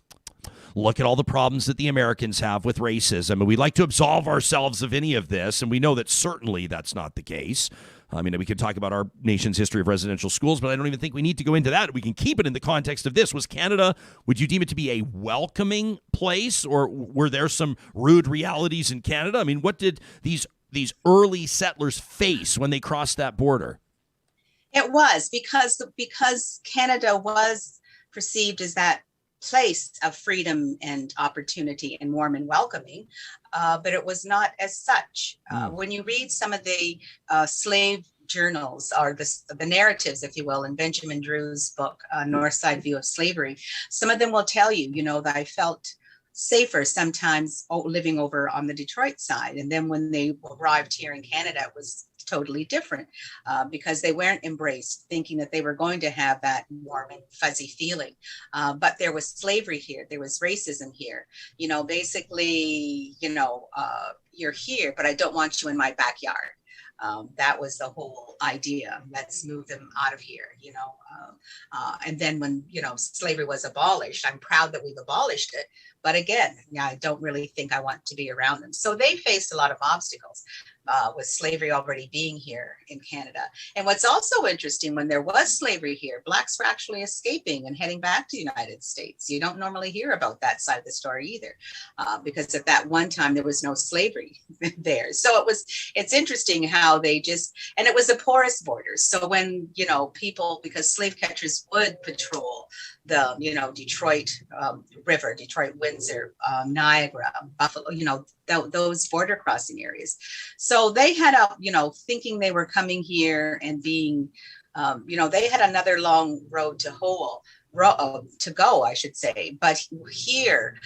look at all the problems that the Americans have with racism. And we like to absolve ourselves of any of this. And we know that certainly that's not the case. I mean, we could talk about our nation's history of residential schools, but I don't even think we need to go into that. We can keep it in the context of this. Was Canada, would you deem it to be a welcoming place, or were there some rude realities in Canada? I mean, what did these early settlers face when they crossed that border? It was because Canada was perceived as that place of freedom and opportunity and warm and welcoming, but it was not as such. When you read some of the slave journals or the narratives, if you will, in Benjamin Drew's book, North Side View of Slavery, some of them will tell you, that I felt safer sometimes living over on the Detroit side. And then when they arrived here in Canada, it was totally different because they weren't embraced, thinking that they were going to have that warm and fuzzy feeling. But there was slavery here. There was racism here. Basically, you're here, but I don't want you in my backyard. That was the whole idea. Let's move them out of here, and then when, slavery was abolished, I'm proud that we've abolished it. But again, I don't really think I want to be around them. So they faced a lot of obstacles. with slavery already being here in Canada. And what's also interesting, when there was slavery here, Blacks were actually escaping and heading back to the United States. You don't normally hear about that side of the story either, because at that one time there was no slavery there. So it's interesting how they and it was a porous border. So when, people, because slave catchers would patrol the, Detroit River, Detroit, Windsor, Niagara, Buffalo, those border crossing areas. So they had thinking they were coming here and being, they had another long road to go, I should say. But here,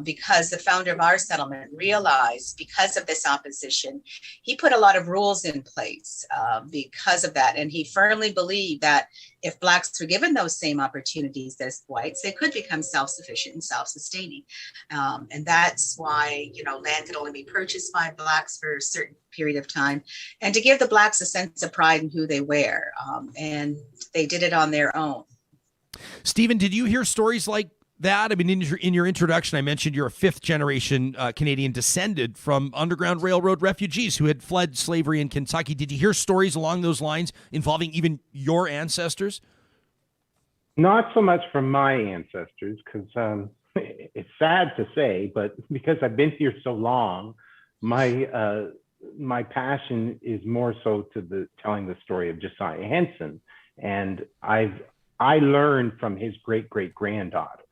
because the founder of our settlement realized, because of this opposition, he put a lot of rules in place because of that. And he firmly believed that if Blacks were given those same opportunities as whites, they could become self-sufficient and self-sustaining. And that's why, land could only be purchased by Blacks for a certain period of time, and to give the Blacks a sense of pride in who they were. And they did it on their own. Stephen, did you hear stories like that? I mean, in your introduction, I mentioned you're a fifth-generation Canadian descended from Underground Railroad refugees who had fled slavery in Kentucky. Did you hear stories along those lines involving even your ancestors? Not so much from my ancestors, because it's sad to say, but because I've been here so long, my passion is more so to telling the story of Josiah Henson, and I learned from his great-great-granddaughter.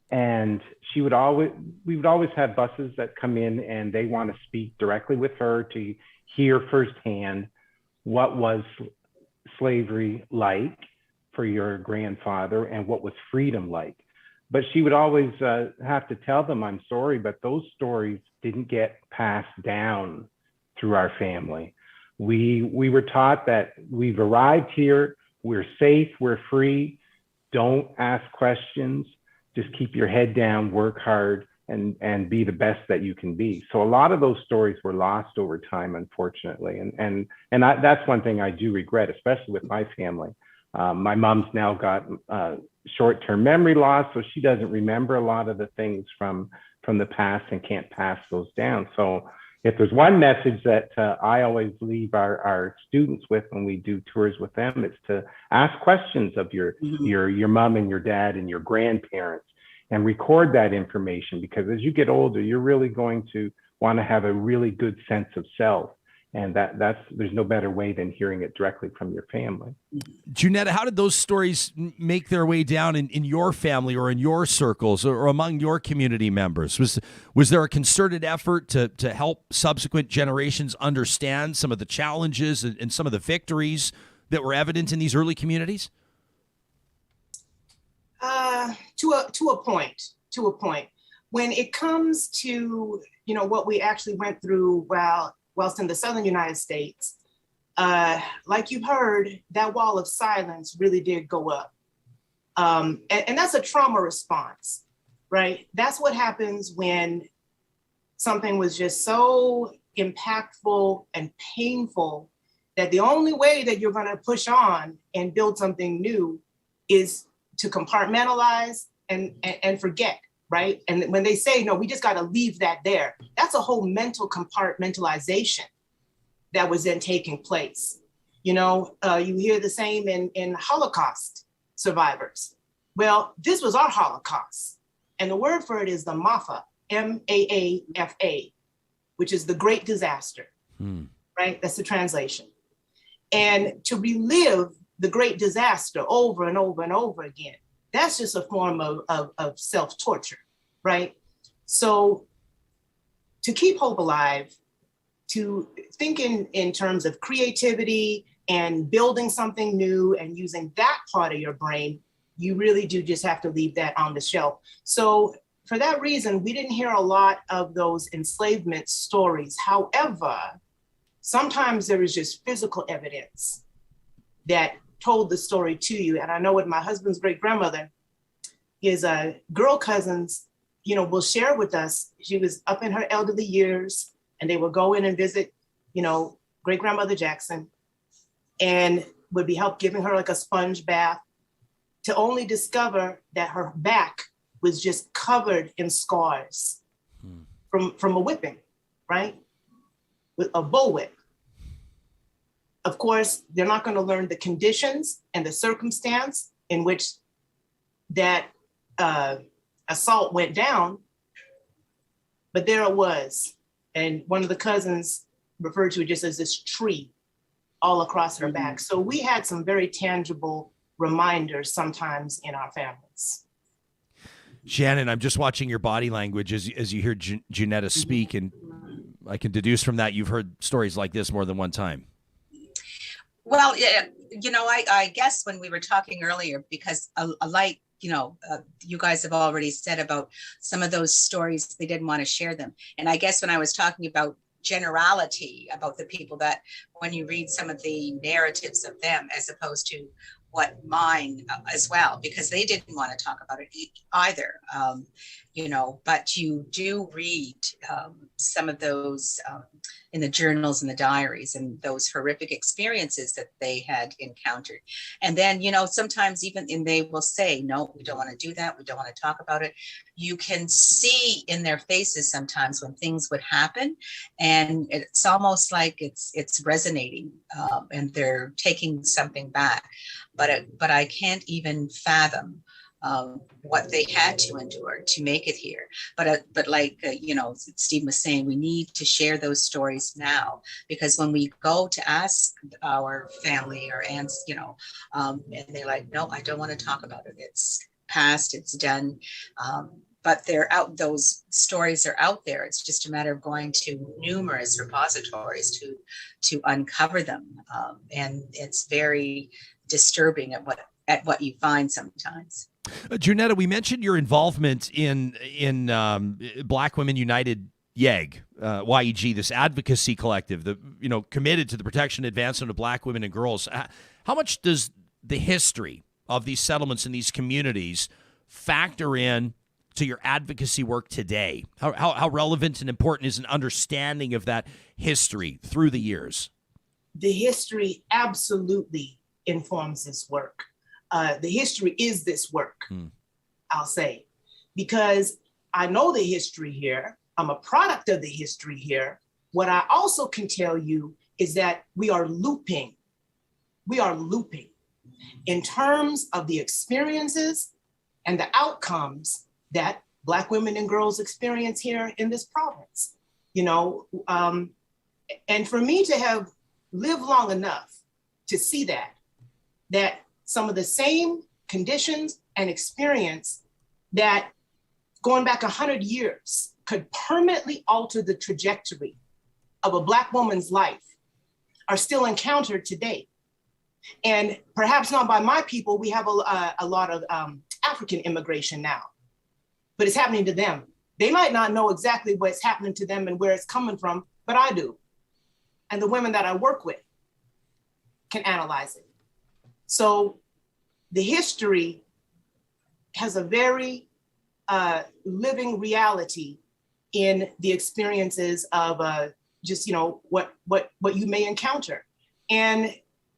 And we would always have buses that come in and they want to speak directly with her to hear firsthand what was slavery like for your grandfather and what was freedom like. But she would always have to tell them, I'm sorry, but those stories didn't get passed down through our family. We were taught that we've arrived here, we're safe, we're free, don't ask questions, just keep your head down, work hard, and be the best that you can be. So a lot of those stories were lost over time, unfortunately. And that's one thing I do regret, especially with my family. My mom's now got short-term memory loss, so she doesn't remember a lot of the things from the past and can't pass those down. So if there's one message that I always leave our students with when we do tours with them, it's to ask questions of your mom and your dad and your grandparents, and record that information, because as you get older, you're really going to want to have a really good sense of self. And there's no better way than hearing it directly from your family. Junetta, how did those stories make their way down in your family or in your circles or among your community members? Was there a concerted effort to help subsequent generations understand some of the challenges and some of the victories that were evident in these early communities? To a point. When it comes to what we actually went through whilst in the southern United States, like you've heard, that wall of silence really did go up. And that's a trauma response, right? That's what happens when something was just so impactful and painful that the only way that you're going to push on and build something new is to compartmentalize and forget. Right. And when they say, no, we just got to leave that there, that's a whole mental compartmentalization that was then taking place. You hear the same in Holocaust survivors. Well, this was our Holocaust. And the word for it is the MAFA, MAAFA, which is the great disaster. Right. That's the translation. And to relive the great disaster over and over and over again, that's just a form of self-torture, right? So to keep hope alive, to think in terms of creativity and building something new and using that part of your brain, you really do just have to leave that on the shelf. So for that reason, we didn't hear a lot of those enslavement stories. However, sometimes there is just physical evidence that told the story to you. And I know with my husband's great grandmother, his girl cousins, will share with us, she was up in her elderly years and they would go in and visit, great grandmother Jackson, and would be giving her like a sponge bath, to only discover that her back was just covered in scars from a whipping, right? with a bullwhip. Of course, they're not going to learn the conditions and the circumstance in which that assault went down, but there it was. And one of the cousins referred to it just as this tree all across her back. So we had some very tangible reminders sometimes in our families. Shannon, I'm just watching your body language as you hear Junetta speak, and I can deduce from that you've heard stories like this more than one time. Well, you know, I guess when we were talking earlier, because like, you know, you guys have already said about some of those stories, they didn't want to share them. And I guess when I was talking about generality about the people, that when you read some of the narratives of them as opposed to what mine as well, because they didn't want to talk about it either, you know, but you do read some of those in the journals and the diaries and those horrific experiences that they had encountered. And then, you know, sometimes even they will say, no, we don't want to do that. We don't want to talk about it. You can see in their faces sometimes when things would happen, and it's almost like it's resonating and they're taking something back. But I can't even fathom what they had to endure to make it here. But like, you know, Steve was saying, we need to share those stories now, because when we go to ask our family or aunts, you know, and they're like, no, I don't want to talk about it. It's past, it's done. But they're out, those stories are out there. It's just a matter of going to numerous repositories to uncover them. And it's very disturbing at what you find sometimes. Junetta, we mentioned your involvement in Black Women United YEG, YEG, this advocacy collective, committed to the protection and advancement of Black women and girls. How much does the history of these settlements in these communities factor in to your advocacy work today? How relevant and important is an understanding of that history through the years? The history absolutely informs this work. The history is this work, I'll say, because I know the history here. I'm a product of the history here. What I also can tell you is that we are looping. We are looping in terms of the experiences and the outcomes that Black women and girls experience here in this province. You know, and for me to have lived long enough to see that some of the same conditions and experience that going back 100 years could permanently alter the trajectory of a Black woman's life are still encountered today. And perhaps not by my people. We have a lot of African immigration now, but it's happening to them. They might not know exactly what's happening to them and where it's coming from, but I do. And the women that I work with can analyze it. So the history has a very living reality in the experiences of just, you know, what you may encounter. And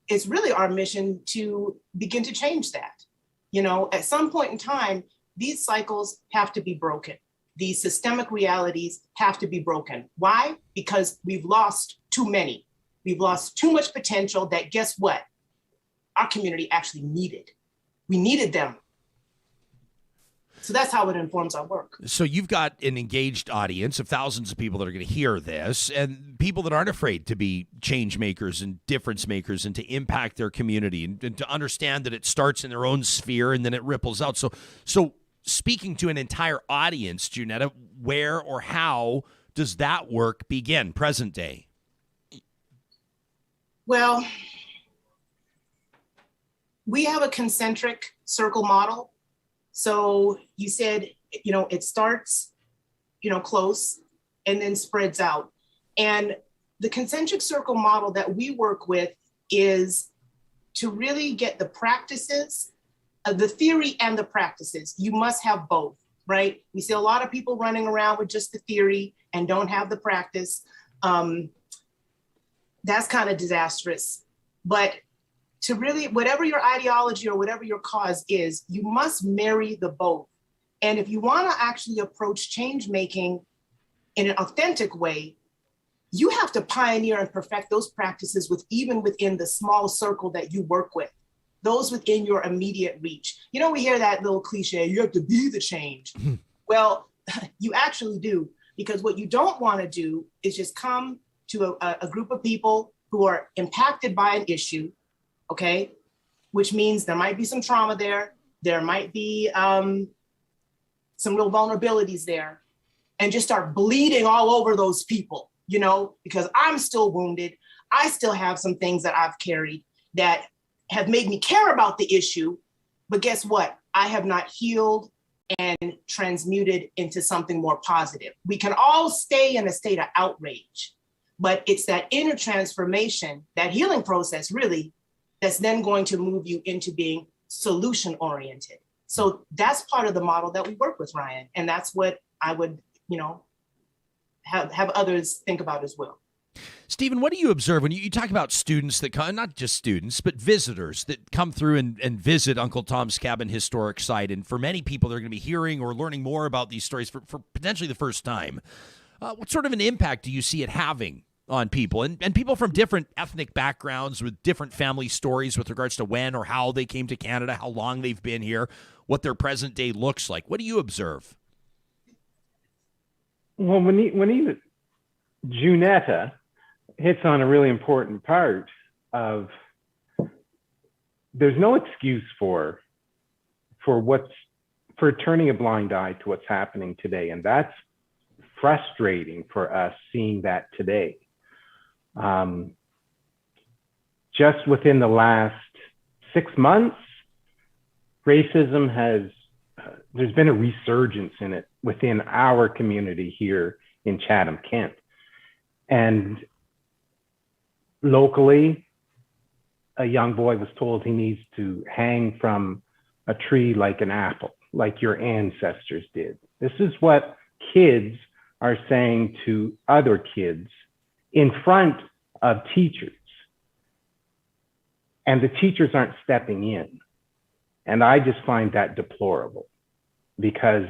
it's really our mission to begin to change that. You know, at some point in time, these cycles have to be broken. These systemic realities have to be broken. Why? Because we've lost too many. We've lost too much potential that, guess what? Our community actually needed. We needed them. So that's how it informs our work. So you've got an engaged audience of thousands of people that are going to hear this, and people that aren't afraid to be change makers and difference makers and to impact their community and to understand that it starts in their own sphere and then it ripples out. So speaking to an entire audience, Junetta, where or how does that work begin, present day? Well, we have a concentric circle model. So you said, you know, it starts, you know, close and then spreads out. And the concentric circle model that we work with is to really get the practices, the theory and the practices. You must have both, right? We see a lot of people running around with just the theory and don't have the practice. That's kind of disastrous. But to really, whatever your ideology or whatever your cause is, you must marry the both. And if you want to actually approach change making in an authentic way, you have to pioneer and perfect those practices even within the small circle that you work with, those within your immediate reach. You know, we hear that little cliche, you have to be the change. Well, you actually do, because what you don't want to do is just come to a group of people who are impacted by an issue, okay? Which means there might be some trauma there. There might be some real vulnerabilities there, and just start bleeding all over those people, you know, because I'm still wounded. I still have some things that I've carried that have made me care about the issue. But guess what? I have not healed and transmuted into something more positive. We can all stay in a state of outrage, but it's that inner transformation, that healing process really, that's then going to move you into being solution oriented. So that's part of the model that we work with, Ryan. And that's what I would, you know, have others think about as well. Stephen, what do you observe when you talk about students that come, not just students, but visitors that come through and visit Uncle Tom's Cabin historic site? And for many people, they're going to be hearing or learning more about these stories for potentially the first time. What sort of an impact do you see it having on people and people from different ethnic backgrounds with different family stories with regards to when or how they came to Canada, how long they've been here, what their present day looks like? What do you observe? Well, when Junetta hits on a really important part of, there's no excuse for turning a blind eye to what's happening today. And that's frustrating for us seeing that today. Just within the last 6 months, racism there's been a resurgence in it within our community here in Chatham, Kent. And locally, a young boy was told he needs to hang from a tree like an apple, like your ancestors did. This is what kids are saying to other kids in front of teachers. And the teachers aren't stepping in. And I just find that deplorable, because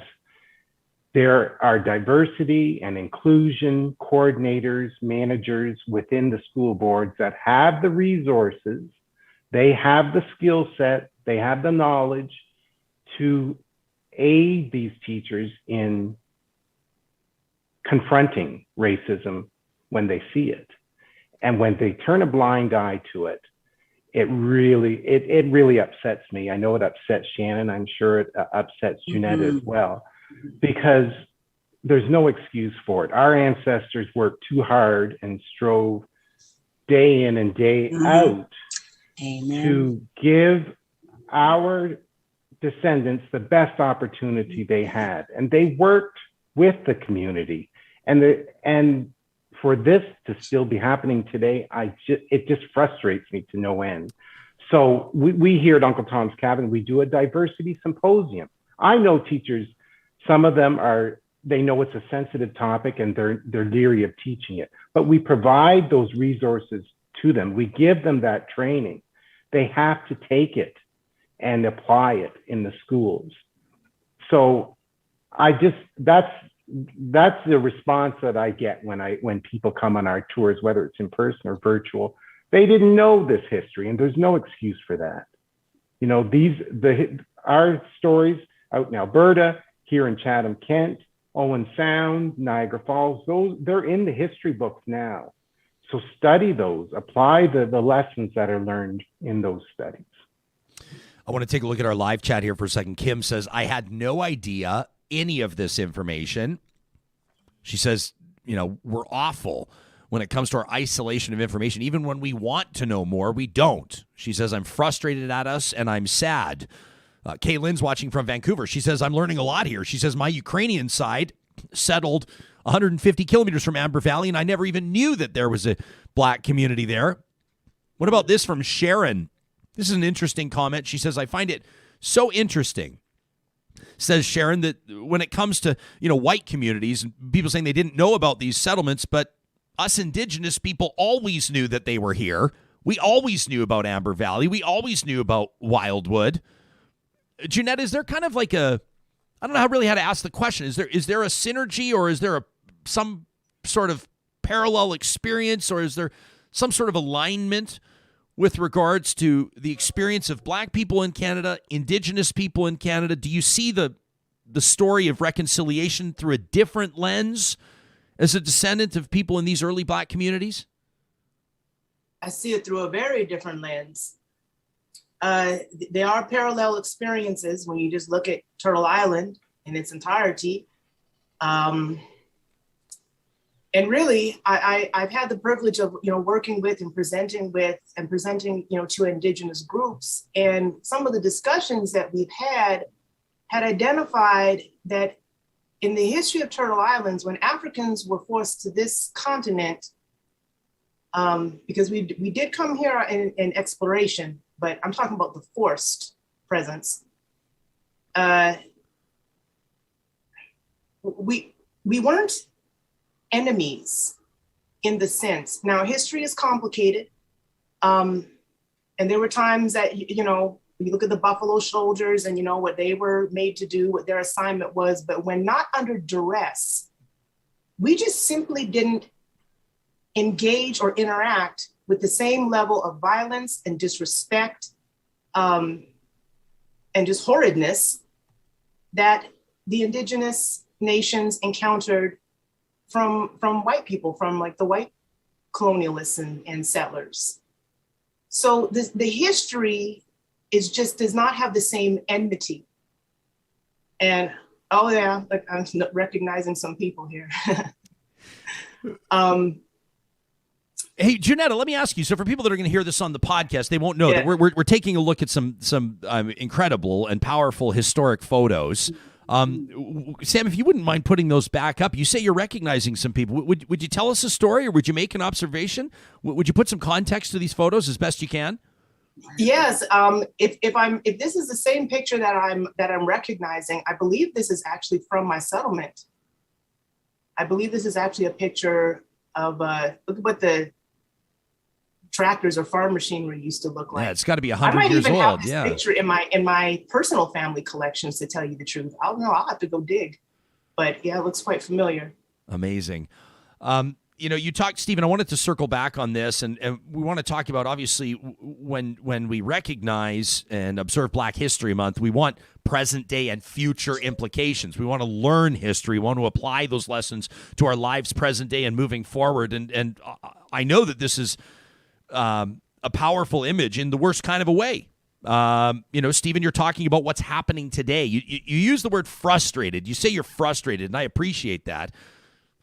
there are diversity and inclusion coordinators, managers within the school boards that have the resources, they have the skill set, they have the knowledge to aid these teachers in confronting racism when they see it. And when they turn a blind eye to it, it really upsets me. I know it upsets Shannon. I'm sure it upsets Junetta as well, because there's no excuse for it. Our ancestors worked too hard and strove day in and day out to give our descendants the best opportunity they had. And they worked with the community. And for this to still be happening today, it just frustrates me to no end. So we here at Uncle Tom's Cabin, we do a diversity symposium. I know teachers, some of them they know it's a sensitive topic and they're leery of teaching it, but we provide those resources to them. We give them that training. They have to take it and apply it in the schools. So that's the response that I get when people come on our tours, whether it's in person or virtual. They didn't know this history, and there's no excuse for that. You know, our stories out in Alberta, here in Chatham, Kent, Owen Sound, Niagara Falls, they're in the history books now. So study those, apply the lessons that are learned in those studies. I want to take a look at our live chat here for a second. Kim says, I had no idea any of this information. She says, you know, we're awful when it comes to our isolation of information. Even when we want to know more, we don't. She says, I'm frustrated at us and I'm sad. Kaylin's watching from Vancouver. She says, I'm learning a lot here. She says, my Ukrainian side settled 150 kilometers from Amber Valley, and I never even knew that there was a Black community there. What about this from Sharon? This is an interesting comment. She says, I find it so interesting, says Sharon, that when it comes to, you know, white communities, people saying they didn't know about these settlements, but us Indigenous people always knew that they were here. We always knew about Amber Valley. We always knew about Wildwood. Junetta, is there kind of like I don't know how to ask the question. Is there a synergy, or is there some sort of parallel experience, or is there some sort of alignment with regards to the experience of Black people in Canada, Indigenous people in Canada? Do you see the story of reconciliation through a different lens as a descendant of people in these early Black communities? I see it through a very different lens. There are parallel experiences when you just look at Turtle Island in its entirety. And really, I've had the privilege of, working with and presenting to Indigenous groups. And some of the discussions that we've had identified that in the history of Turtle Islands, when Africans were forced to this continent, because we did come here in exploration, but I'm talking about the forced presence. We weren't enemies in the sense. Now, history is complicated. And there were times that, you look at the Buffalo Soldiers and, what they were made to do, what their assignment was. But when not under duress, we just simply didn't engage or interact with the same level of violence and disrespect and just horridness that the Indigenous nations encountered from white people, from like the white colonialists and settlers. So the history does not have the same enmity. And oh yeah, like I'm recognizing some people here. Hey, Junetta, let me ask you. So for people that are going to hear this on the podcast, they won't know that we're taking a look at some incredible and powerful historic photos. Sam, if you wouldn't mind putting those back up, you say you're recognizing some people. Would you tell us a story, or would you make an observation? Would you put some context to these photos as best you can? Yes. If this is the same picture that I'm recognizing, I believe this is actually from my settlement. I believe this is actually a picture of look at what the tractors or farm machinery used to look like. Yeah, it's got to be 100 years old. I might even have this picture in my personal family collections, to tell you the truth. I don't know. I'll have to go dig. But yeah, it looks quite familiar. Amazing. You talked, Stephen, I wanted to circle back on this, and we want to talk about, obviously, when we recognize and observe Black History Month, we want present day and future implications. We want to learn history. We want to apply those lessons to our lives present day and moving forward. And I know that this is a powerful image in the worst kind of a way. Stephen, you're talking about what's happening today. You use the word frustrated. You say you're frustrated, and I appreciate that.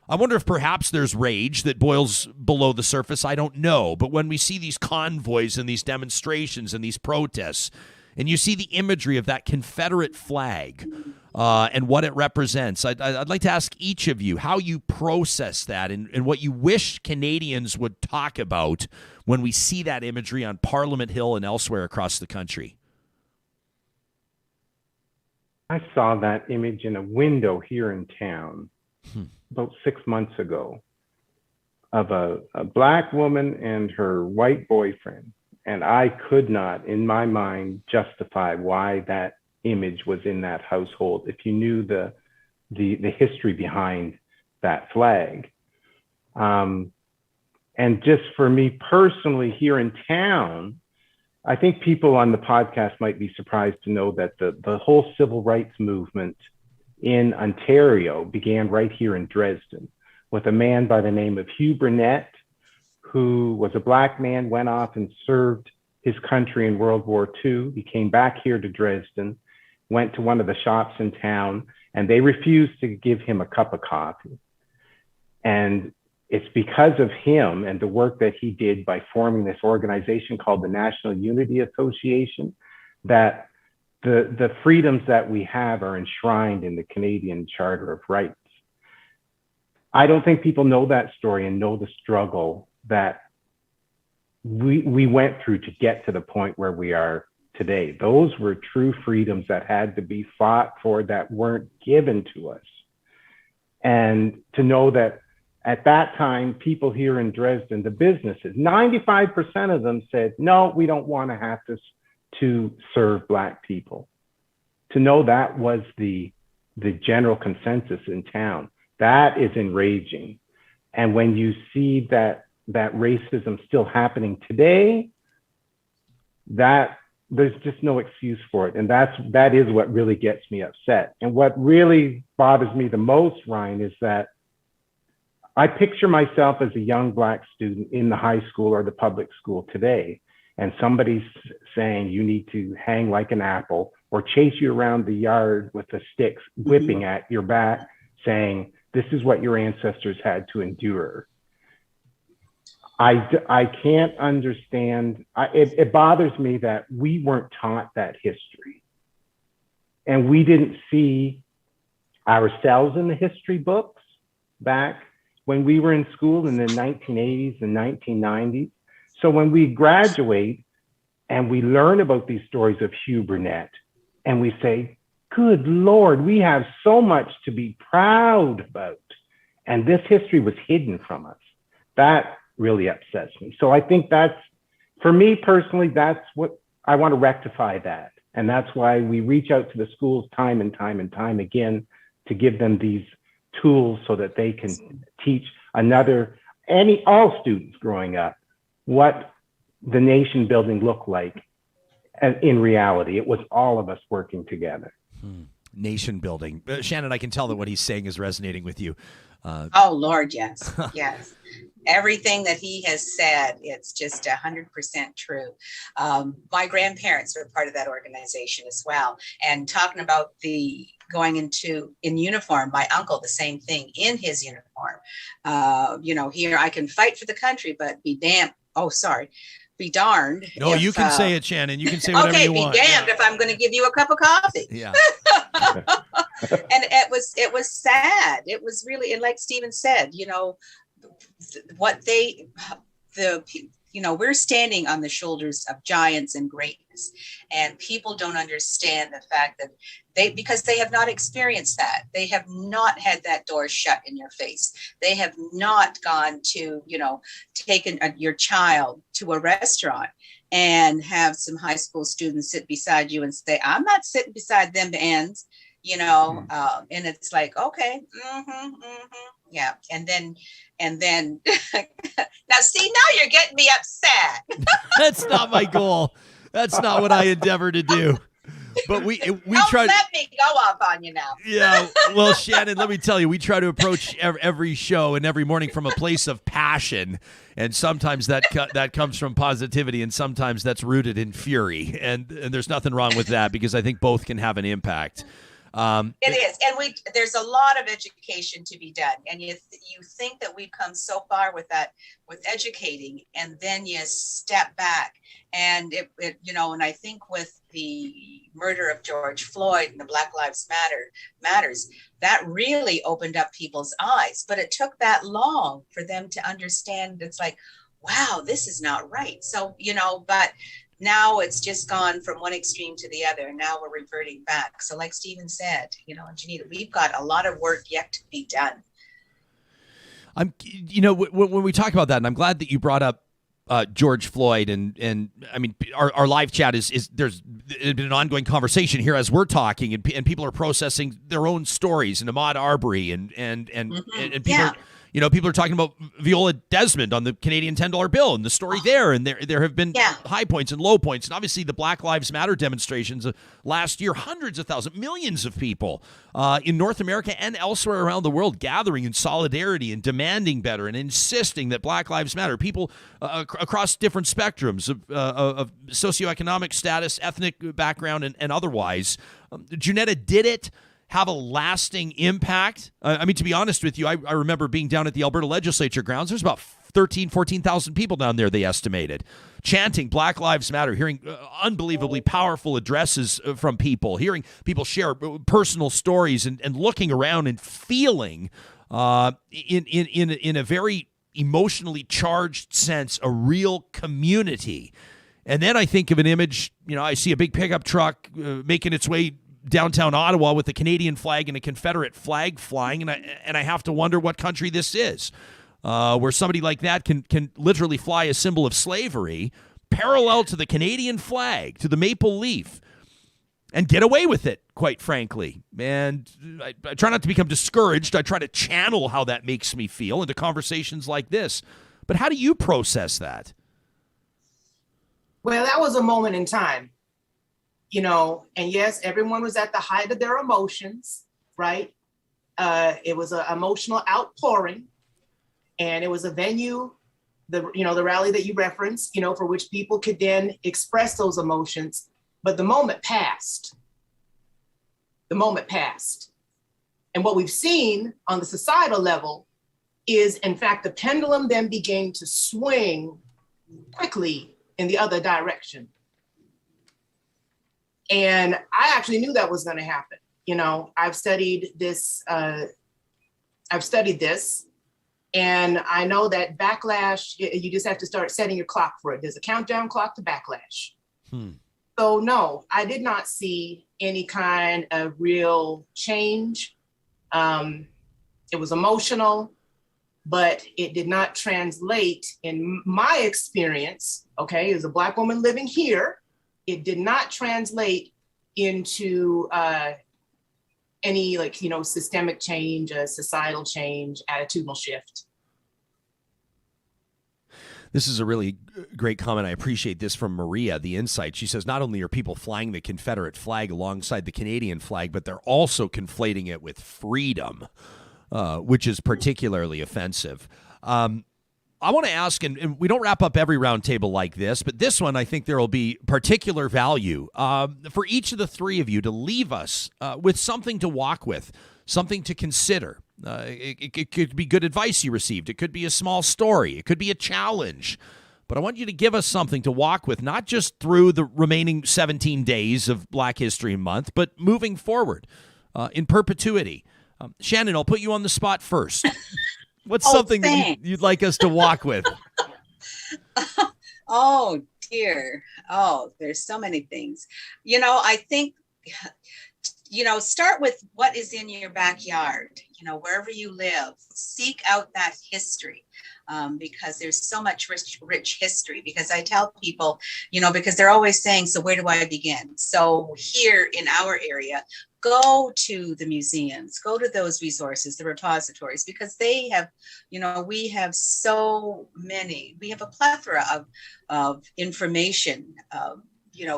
I wonder if perhaps there's rage that boils below the surface. I don't know. But when we see these convoys and these demonstrations and these protests, and you see the imagery of that Confederate flag and what it represents, I'd like to ask each of you how you process that and what you wish Canadians would talk about when we see that imagery on Parliament Hill and elsewhere across the country. I saw that image in a window here in town about 6 months ago of a Black woman and her white boyfriend. And I could not, in my mind, justify why that image was in that household if you knew the history behind that flag. And just for me personally here in town, I think people on the podcast might be surprised to know that the whole civil rights movement in Ontario began right here in Dresden with a man by the name of Hugh Burnett, who was a Black man, went off and served his country in World War II. He came back here to Dresden, went to one of the shops in town, and they refused to give him a cup of coffee. And it's because of him and the work that he did by forming this organization called the National Unity Association that the freedoms that we have are enshrined in the Canadian Charter of Rights. I don't think people know that story and know the struggle that we went through to get to the point where we are today. Those were true freedoms that had to be fought for, that weren't given to us. And to know that at that time, people here in Dresden, the businesses, 95% of them said, no, we don't want to have to serve Black people. To know that was the general consensus in town, that is enraging. And when you see that racism still happening today, that there's just no excuse for it. And that is what really gets me upset. And what really bothers me the most, Ryan, is that I picture myself as a young Black student in the high school or the public school today, and somebody's saying you need to hang like an apple or chase you around the yard with the sticks whipping at your back, saying, this is what your ancestors had to endure. I can't understand. It bothers me that we weren't taught that history. And we didn't see ourselves in the history books back when we were in school in the 1980s and 1990s. So when we graduate and we learn about these stories of Hugh Burnett, and we say, good Lord, we have so much to be proud about. And this history was hidden from us. That really upsets me. So I think that's, for me personally, that's what I want to rectify that. And that's why we reach out to the schools time and time and time again to give them these tools so that they can teach all students growing up what the nation building looked like. And in reality, it was all of us working together. Nation building. Shannon, I can tell that what he's saying is resonating with you. Oh, Lord, yes. Yes. Everything that he has said, it's just 100% true. My grandparents were part of that organization as well. And talking about going in uniform, my uncle, the same thing in his uniform. Here I can fight for the country, but be darned. No, you can say it, Shannon. You can say whatever you want. Okay, be damned if I'm going to give you a cup of coffee. Yeah. And it was sad. It was really, and like Stephen said, we're standing on the shoulders of giants and greatness, and people don't understand the fact that because they have not experienced that. They have not had that door shut in your face. They have not gone to, taken your child to a restaurant and have some high school students sit beside you and say, I'm not sitting beside them ends, and it's like, okay, yeah. And then now you're getting me upset. That's not my goal. That's not what I endeavor to do. But we try. Let me go off on you now. Yeah. Well, Shannon, let me tell you, we try to approach every show and every morning from a place of passion, and sometimes that comes from positivity, and sometimes that's rooted in fury. And there's nothing wrong with that, because I think both can have an impact. It is, and there's a lot of education to be done, and you think that we've come so far with educating, and then you step back, and and I think with the murder of George Floyd and the Black Lives Matters, that really opened up people's eyes, but it took that long for them to understand. It's like, wow, this is not right. So but now it's just gone from one extreme to the other, and now we're reverting back. So like Stephen said, Junetta, we've got a lot of work yet to be done. When we talk about that, and I'm glad that you brought up George Floyd, and I mean, our live chat is there's been an ongoing conversation here as we're talking, and people are processing their own stories, and Ahmaud Arbery, and people. People are talking about Viola Desmond on the Canadian $10 bill and the story there. And there have been high points and low points. And obviously the Black Lives Matter demonstrations last year, hundreds of thousands, millions of people in North America and elsewhere around the world gathering in solidarity and demanding better and insisting that Black Lives Matter. People across different spectrums of socioeconomic status, ethnic background, and otherwise. Junetta, did it have a lasting impact? I mean, to be honest with you, I remember being down at the Alberta Legislature grounds. There's about 14,000 people down there, they estimated, chanting Black Lives Matter, hearing unbelievably powerful addresses from people, hearing people share personal stories, and looking around and feeling in a very emotionally charged sense a real community. And then I think of an image, I see a big pickup truck making its way downtown Ottawa with the Canadian flag and a Confederate flag flying, and I have to wonder what country this is, where somebody like that can literally fly a symbol of slavery parallel to the Canadian flag, to the maple leaf, and get away with it quite frankly. And I try not to become discouraged. I try to channel how that makes me feel into conversations like this. But how do you process that? Well, that was a moment in time, and yes, everyone was at the height of their emotions, right? It was an emotional outpouring, and it was a venue, the rally that you referenced, for which people could then express those emotions. But the moment passed. The moment passed. And what we've seen on the societal level is, in fact, the pendulum then began to swing quickly in the other direction. And I actually knew that was going to happen. I've studied this, and I know that backlash, you just have to start setting your clock for it. There's a countdown clock to backlash. So no, I did not see any kind of real change. It was emotional, but it did not translate in my experience, okay, as a Black woman living here, it did not translate into any systemic change, societal change, attitudinal shift. This is a really great comment. I appreciate this from Maria, the insight. She says, not only are people flying the Confederate flag alongside the Canadian flag, but they're also conflating it with freedom, which is particularly offensive. I want to ask, and we don't wrap up every roundtable like this, but this one, I think there will be particular value for each of the three of you to leave us with something to walk with, something to consider. It could be good advice you received. It could be a small story. It could be a challenge. But I want you to give us something to walk with, not just through the remaining 17 days of Black History Month, but moving forward in perpetuity. Shannon, I'll put you on the spot first. What's something that you'd like us to walk with? Oh, dear. Oh, there's so many things. I think, start with what is in your backyard, wherever you live. Seek out that history. Because there's so much rich history. Because I tell people, because they're always saying, so where do I begin? So here in our area, go to the museums, go to those resources, the repositories, because they have, we have so many, we have a plethora of information.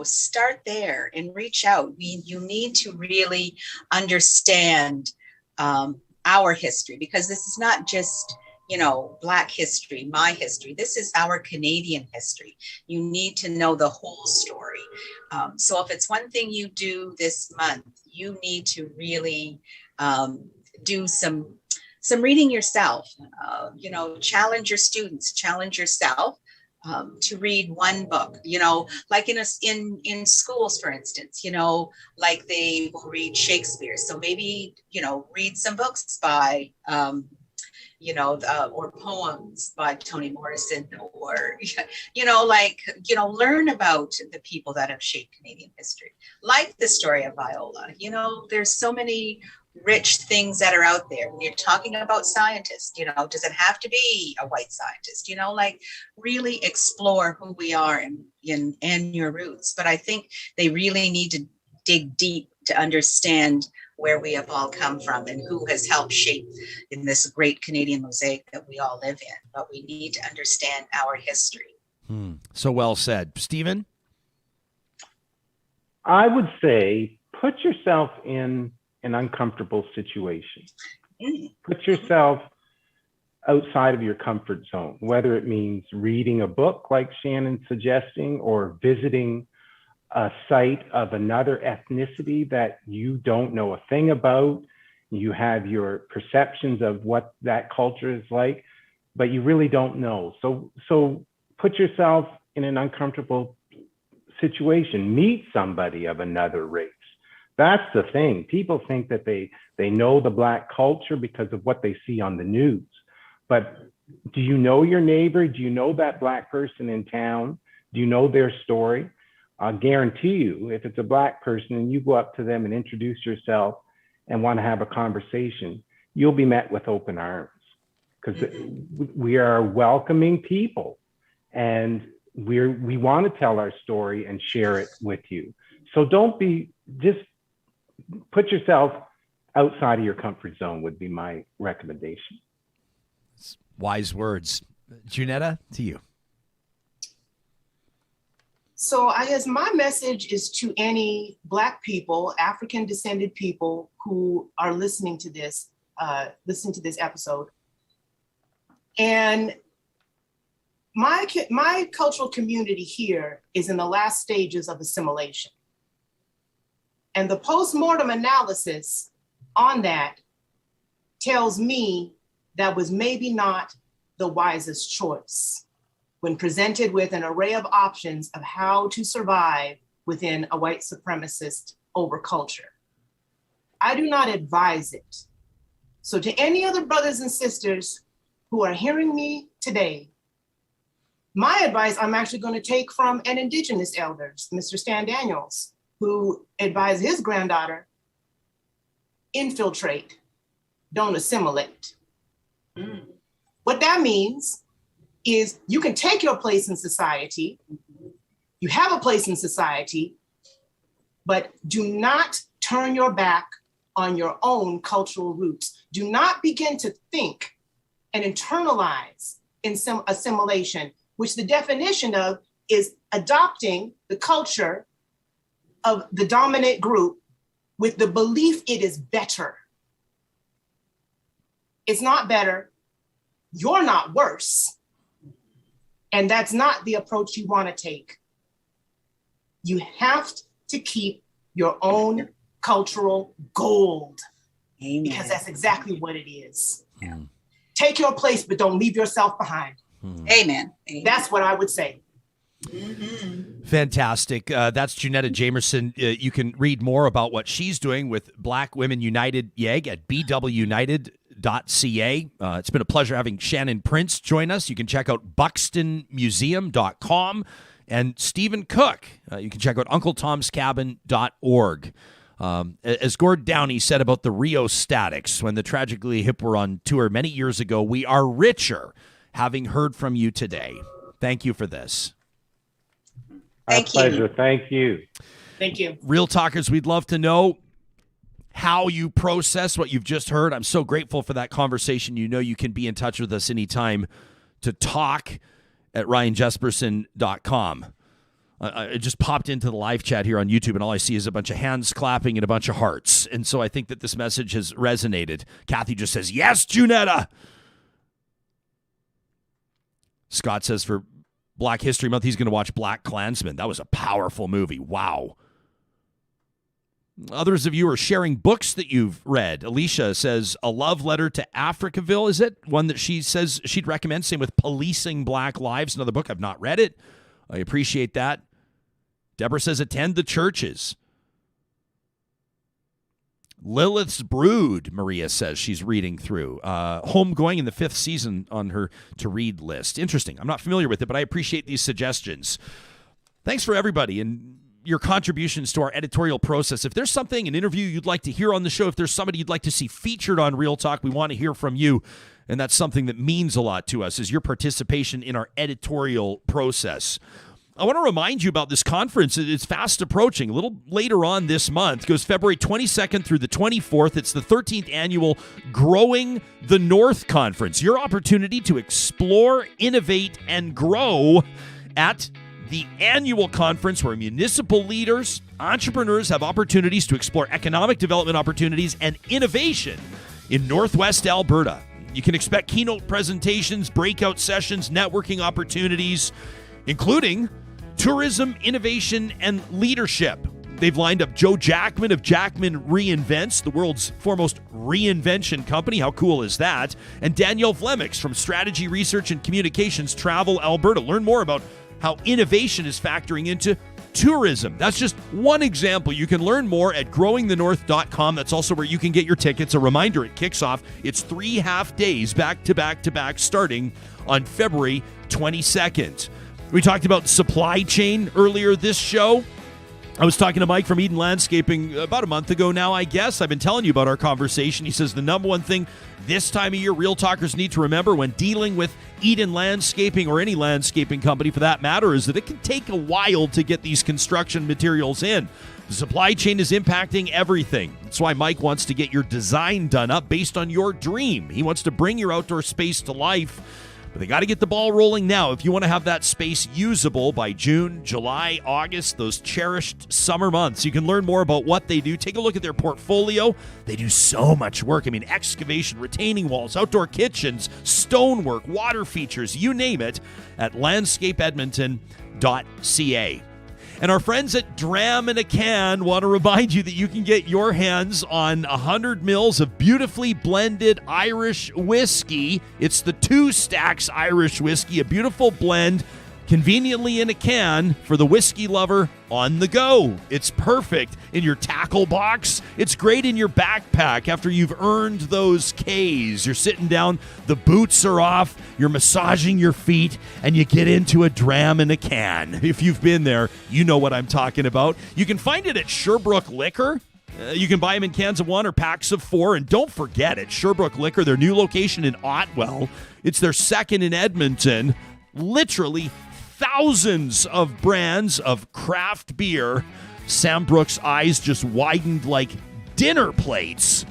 Start there and reach out. You need to really understand our history, because this is not just Black history, my history. This is our Canadian history. You need to know the whole story. So if it's one thing you do this month, you need to really do some reading yourself. Challenge your students, challenge yourself to read one book. Like in schools, for instance. Like they will read Shakespeare. So maybe read some books by. Or poems by Toni Morrison, or, learn about the people that have shaped Canadian history, like the story of Viola. There's so many rich things that are out there. When you're talking about scientists, does it have to be a white scientist? Really explore who we are and your roots. But I think they really need to dig deep to understand where we have all come from and who has helped shape in this great Canadian mosaic that we all live in. But we need to understand our history. So well said. Stephen? I would say put yourself in an uncomfortable situation. Put yourself outside of your comfort zone, whether it means reading a book like Shannon's suggesting, or visiting a site of another ethnicity that you don't know a thing about. You have your perceptions of what that culture is like, but you really don't know. So put yourself in an uncomfortable situation. Meet somebody of another race. That's the thing. People think that they know the Black culture because of what they see on the news. But do you know your neighbor? Do you know that Black person in town? Do you know their story? I'll guarantee you, if it's a Black person and you go up to them and introduce yourself and want to have a conversation, you'll be met with open arms, because we are welcoming people, and we want to tell our story and share it with you. So don't be, just put yourself outside of your comfort zone would be my recommendation. Wise words. Junetta, to you. So I guess my message is to any Black people, African descended people who are listening to this episode. And my cultural community here is in the last stages of assimilation. And the post-mortem analysis on that tells me that was maybe not the wisest choice when presented with an array of options of how to survive within a white supremacist overculture. I do not advise it. So to any other brothers and sisters who are hearing me today, my advice I'm actually going to take from an Indigenous elder, Mr. Stan Daniels, who advised his granddaughter, infiltrate, don't assimilate. What that means is you can take your place in society, you have a place in society, but do not turn your back on your own cultural roots. Do not begin to think and internalize assimilation, which the definition of is adopting the culture of the dominant group with the belief it is better. It's not better. You're not worse. And that's not the approach you want to take. You have to keep your own cultural gold. Amen. Because that's exactly what it is. Yeah. Take your place, but don't leave yourself behind. Amen. That's what I would say. Fantastic. That's Junetta Jamerson. You can read more about what she's doing with Black Women United YEG at bwunited.ca. It's been a pleasure having Shannon Prince join us. You can check out buxtonmuseum.com and Stephen Cook. You can check out uncletomscabin.org. As Gord Downey said about the Rio Statics when the Tragically Hip were on tour many years ago, we are richer having heard from you today. Thank you for this. Our pleasure. Thank you. Thank you. Real Talkers, we'd love to know how you process what you've just heard. I'm so grateful for that conversation. You know you can be in touch with us anytime to talk at ryanjesperson.com. I just popped into the live chat here on YouTube, and all I see is a bunch of hands clapping and a bunch of hearts. And so I think that this message has resonated. Kathy just says, yes, Junetta. Scott says for Black History Month, he's going to watch Black Klansman. That was a powerful movie. Wow. Others of you are sharing books that you've read. Alicia says, A Love Letter to Africaville, is it? One that she says she'd recommend. Same with Policing Black Lives, another book. I've not read it. I appreciate that. Deborah says, attend the churches. Lilith's Brood, Maria says she's reading through. Homegoing in the 5th season on her to-read list. Interesting. I'm not familiar with it, but I appreciate these suggestions. Thanks for everybody and your contributions to our editorial process. If there's something, an interview you'd like to hear on the show, if there's somebody you'd like to see featured on Real Talk, we want to hear from you. And that's something that means a lot to us, is your participation in our editorial process. I want to remind you about this conference. It's fast approaching. A little later on this month. It goes February 22nd through the 24th. It's the 13th annual Growing the North Conference. Your opportunity to explore, innovate, and grow at the annual conference where municipal leaders, entrepreneurs have opportunities to explore economic development opportunities and innovation in Northwest Alberta. You can expect keynote presentations, breakout sessions, networking opportunities, including tourism, innovation, and leadership. They've lined up Joe Jackman of Jackman Reinvents, the world's foremost reinvention company. How cool is that? And Danielle Vlemix from Strategy Research and Communications Travel Alberta. Learn more about how innovation is factoring into tourism. That's just one example. You can learn more at growingthenorth.com. That's also where you can get your tickets. A reminder, it kicks off. It's 3 half days back to back to back starting on February 22nd. We talked about supply chain earlier this show. I was talking to Mike from Eden Landscaping about a month ago now, I guess. I've been telling you about our conversation. He says the number one thing this time of year Real Talkers need to remember when dealing with Eden Landscaping or any landscaping company for that matter is that it can take a while to get these construction materials in. The supply chain is impacting everything. That's why Mike wants to get your design done up based on your dream. He wants to bring your outdoor space to life. But they got to get the ball rolling now if you want to have that space usable by June, July, August, those cherished summer months. You can learn more about what they do. Take a look at their portfolio. They do so much work. I mean, excavation, retaining walls, outdoor kitchens, stonework, water features, you name it, at landscapeedmonton.ca. And our friends at Dram in a Can want to remind you that you can get your hands on 100 mils of beautifully blended Irish whiskey. It's the Two Stacks Irish whiskey, a beautiful blend, conveniently in a can for the whiskey lover on the go. It's perfect in your tackle box. It's great in your backpack after you've earned those Ks. You're sitting down, the boots are off, you're massaging your feet, and you get into a Dram in a Can. If you've been there, you know what I'm talking about. You can find it at Sherbrooke Liquor. You can buy them in cans of 1 or packs of 4. And don't forget, at Sherbrooke Liquor, their new location in Otwell, it's their second in Edmonton. Literally thousands of brands of craft beer. Sam Brooks' eyes just widened like dinner plates.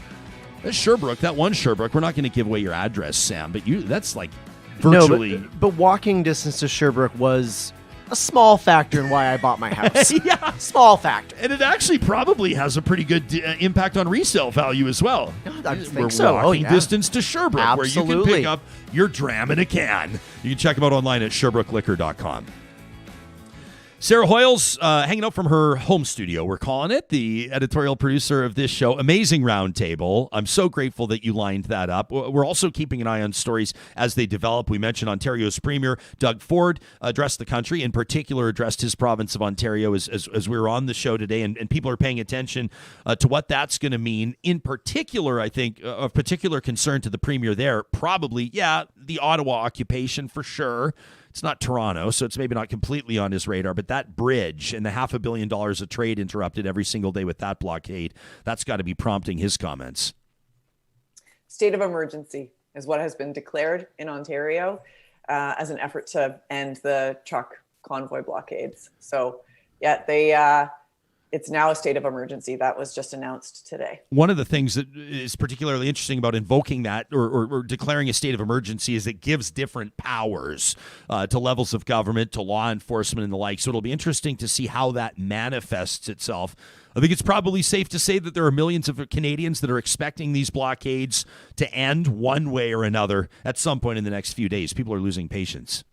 That's Sherbrooke, that one Sherbrooke. We're not going to give away your address, Sam, but that's like virtually. No, but walking distance to Sherbrooke was a small factor in why I bought my house. Yeah. Small factor. And it actually probably has a pretty good impact on resale value as well. I think We're so. walking distance to Sherbrooke, Absolutely. where you can pick up your Dram in a Can. You can check them out online at SherbrookeLiquor.com. Sarah Hoyles, hanging out from her home studio, we're calling it, the editorial producer of this show. Amazing roundtable. I'm so grateful that you lined that up. We're also keeping an eye on stories as they develop. We mentioned Ontario's Premier, Doug Ford, addressed the country, in particular addressed his province of Ontario as we were on the show today, and people are paying attention to what that's going to mean. In particular, I think, of particular concern to the Premier there, probably, the Ottawa occupation for sure. It's not Toronto, so it's maybe not completely on his radar, but that bridge and the $500 million of trade interrupted every single day with that blockade, that's got to be prompting his comments. State of emergency is what has been declared in Ontario as an effort to end the truck convoy blockades. So, it's now a state of emergency. That was just announced today. One of the things that is particularly interesting about invoking that or declaring a state of emergency is it gives different powers to levels of government, to law enforcement and the like. So it'll be interesting to see how that manifests itself. I think it's probably safe to say that there are millions of Canadians that are expecting these blockades to end one way or another at some point in the next few days. People are losing patience.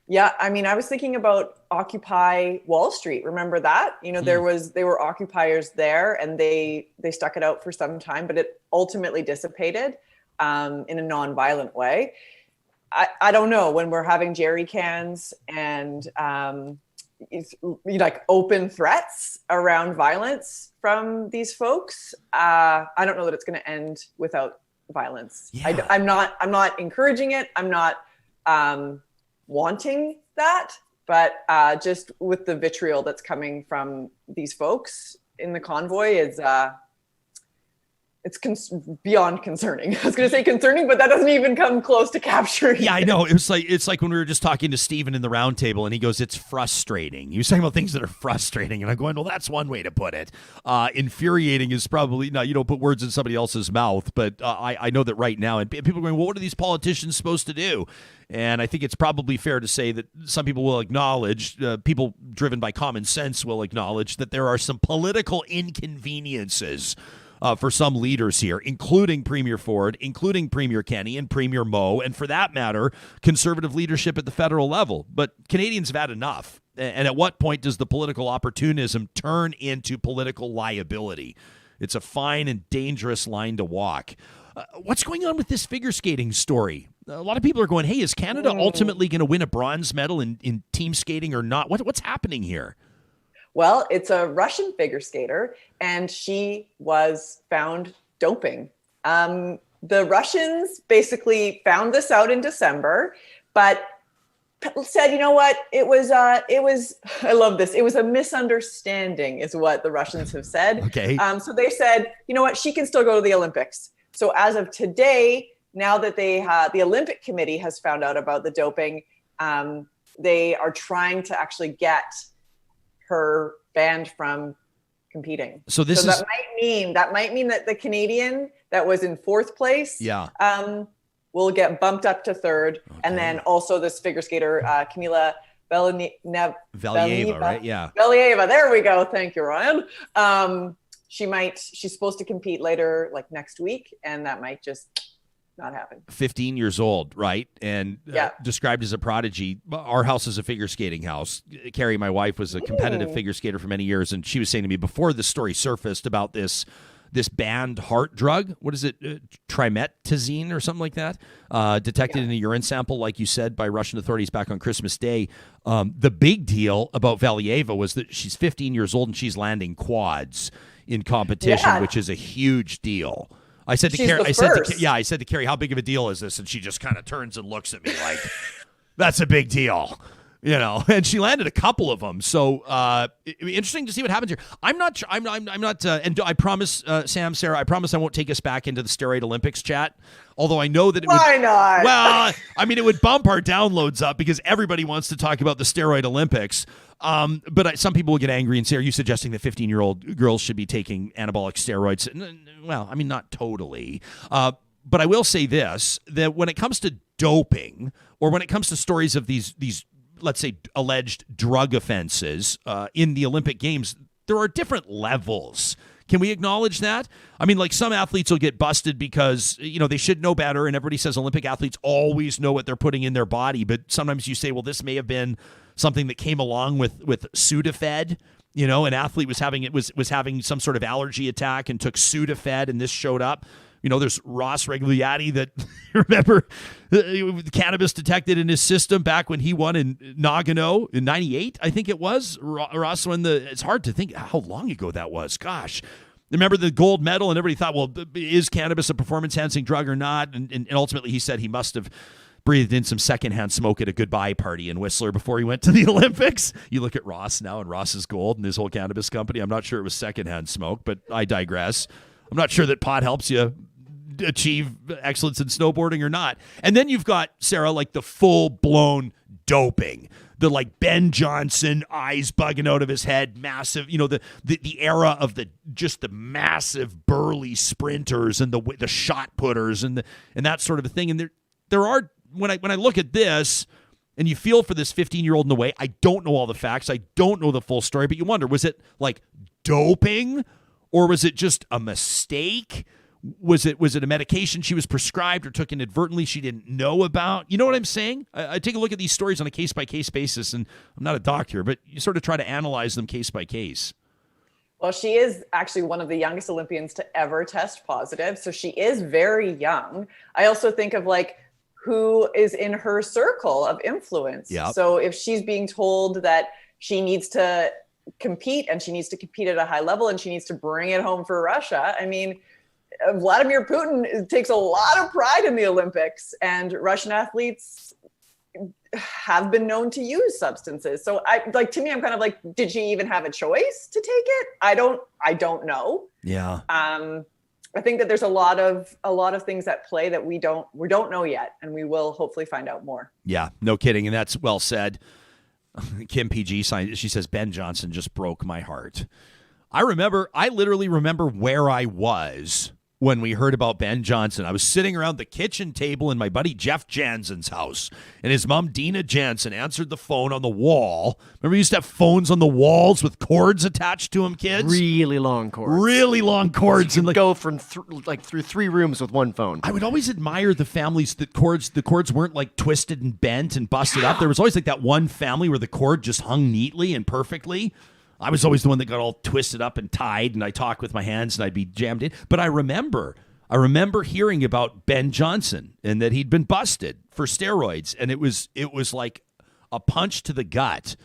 Yeah, I mean, I was thinking about Occupy Wall Street. Remember that? There were occupiers there, and they stuck it out for some time, but it ultimately dissipated in a non-violent way. I don't know, when we're having jerry cans and it's like open threats around violence from these folks, I don't know that it's going to end without violence. Yeah. I'm not encouraging it. I'm not wanting that, but just with the vitriol that's coming from these folks in the convoy is beyond concerning. I was going to say concerning, but that doesn't even come close to capturing. Yeah, I know. It's like when we were just talking to Stephen in the roundtable, and he goes, "It's frustrating." He was talking about things that are frustrating, and I'm going, "Well, that's one way to put it." Infuriating is probably not. You don't put words in somebody else's mouth, but I know that right now, and people are going, "Well, what are these politicians supposed to do?" And I think it's probably fair to say that some people will acknowledge, people driven by common sense will acknowledge that there are some political inconveniences for some leaders here, including Premier Ford, including Premier Kenney and Premier Moe, and for that matter, conservative leadership at the federal level. But Canadians have had enough. And at what point does the political opportunism turn into political liability? It's a fine and dangerous line to walk. What's going on with this figure skating story? A lot of people are going, hey, is Canada ultimately going to win a bronze medal in team skating or not? What's happening here? Well, it's a Russian figure skater, and she was found doping. The Russians basically found this out in December, but said, you know what, it was, I love this. It was a misunderstanding is what the Russians have said. Okay. So they said, you know what, she can still go to the Olympics. So as of today, now that the Olympic Committee has found out about the doping, they are trying to actually get her banned from competing. So that might mean that the Canadian that was in fourth place, will get bumped up to third, and then also this figure skater Kamila Valieva, right? Yeah, Valieva. There we go. Thank you, Ryan. She's supposed to compete later, like next week, and that might just not happen. 15 years old, right? And described as a prodigy. Our house is a figure skating house. Carrie, my wife, was a competitive figure skater for many years, and she was saying to me before this story surfaced about this banned heart drug. What is it? Trimetazine or something like that? Detected in a urine sample, like you said, by Russian authorities back on Christmas Day. The big deal about Valieva was that she's 15 years old and she's landing quads in competition, which is a huge deal. I said to Carrie, I said to Carrie, how big of a deal is this? And she just kind of turns and looks at me like, that's a big deal. And she landed a couple of them. So it'd be interesting to see what happens here. I'm not, and I promise, Sam, Sarah, I promise I won't take us back into the steroid Olympics chat. Although I know that Why not? Well, I mean, it would bump our downloads up because everybody wants to talk about the steroid Olympics. But some people will get angry and say, are you suggesting that 15-year-old girls should be taking anabolic steroids? Well, I mean, not totally. But I will say this, that when it comes to doping, or when it comes to stories of these let's say, alleged drug offenses in the Olympic Games, there are different levels. Can we acknowledge that? I mean, like, some athletes will get busted because, they should know better, and everybody says Olympic athletes always know what they're putting in their body, but sometimes you say, well, this may have been something that came along with Sudafed. An athlete was having some sort of allergy attack and took Sudafed, and this showed up. There's Ross Regliati that, remember, cannabis detected in his system back when he won in Nagano in 98, I think it was. Ross won it's hard to think how long ago that was. Gosh. Remember the gold medal, and everybody thought, well, is cannabis a performance-enhancing drug or not? And ultimately he said he must have breathed in some secondhand smoke at a goodbye party in Whistler before he went to the Olympics. You look at Ross now and Ross's Gold and his whole cannabis company. I'm not sure it was secondhand smoke, but I digress. I'm not sure that pot helps you achieve excellence in snowboarding or not. And then you've got, Sarah, like the full-blown doping, the like Ben Johnson, eyes bugging out of his head, massive, the era of the massive burly sprinters and the shot putters and that sort of a thing. And there are, when I look at this and you feel for this 15-year-old in a way, I don't know all the facts, I don't know the full story, but you wonder, was it like doping, or was it just a mistake? Was it a medication she was prescribed or took inadvertently she didn't know about? You know what I'm saying? I take a look at these stories on a case-by-case basis, and I'm not a doctor, but you sort of try to analyze them case by case. Well, she is actually one of the youngest Olympians to ever test positive, so she is very young. I also think of like who is in her circle of influence. Yep. So if she's being told that she needs to compete, and she needs to compete at a high level, and she needs to bring it home for Russia, I mean, Vladimir Putin takes a lot of pride in the Olympics, and Russian athletes have been known to use substances. So to me, I'm kind of like, did she even have a choice to take it? I don't know. Yeah. I think that there's a lot of things at play that we don't know yet, and we will hopefully find out more. Yeah, no kidding. And that's well said. Kim PG signed, she says, Ben Johnson just broke my heart. I literally remember where I was when we heard about Ben Johnson. I was sitting around the kitchen table in my buddy Jeff Jansen's house, and his mom, Dina Jansen, answered the phone on the wall. Remember, we used to have phones on the walls with cords attached to them, kids? Really long cords. Really long cords. So you could go from through 3 rooms with one phone. I would always admire the families that the cords weren't like twisted and bent and busted up. There was always like that one family where the cord just hung neatly and perfectly. I was always the one that got all twisted up and tied, and I talk with my hands and I'd be jammed in. But I remember hearing about Ben Johnson and that he'd been busted for steroids, and it was like a punch to the gut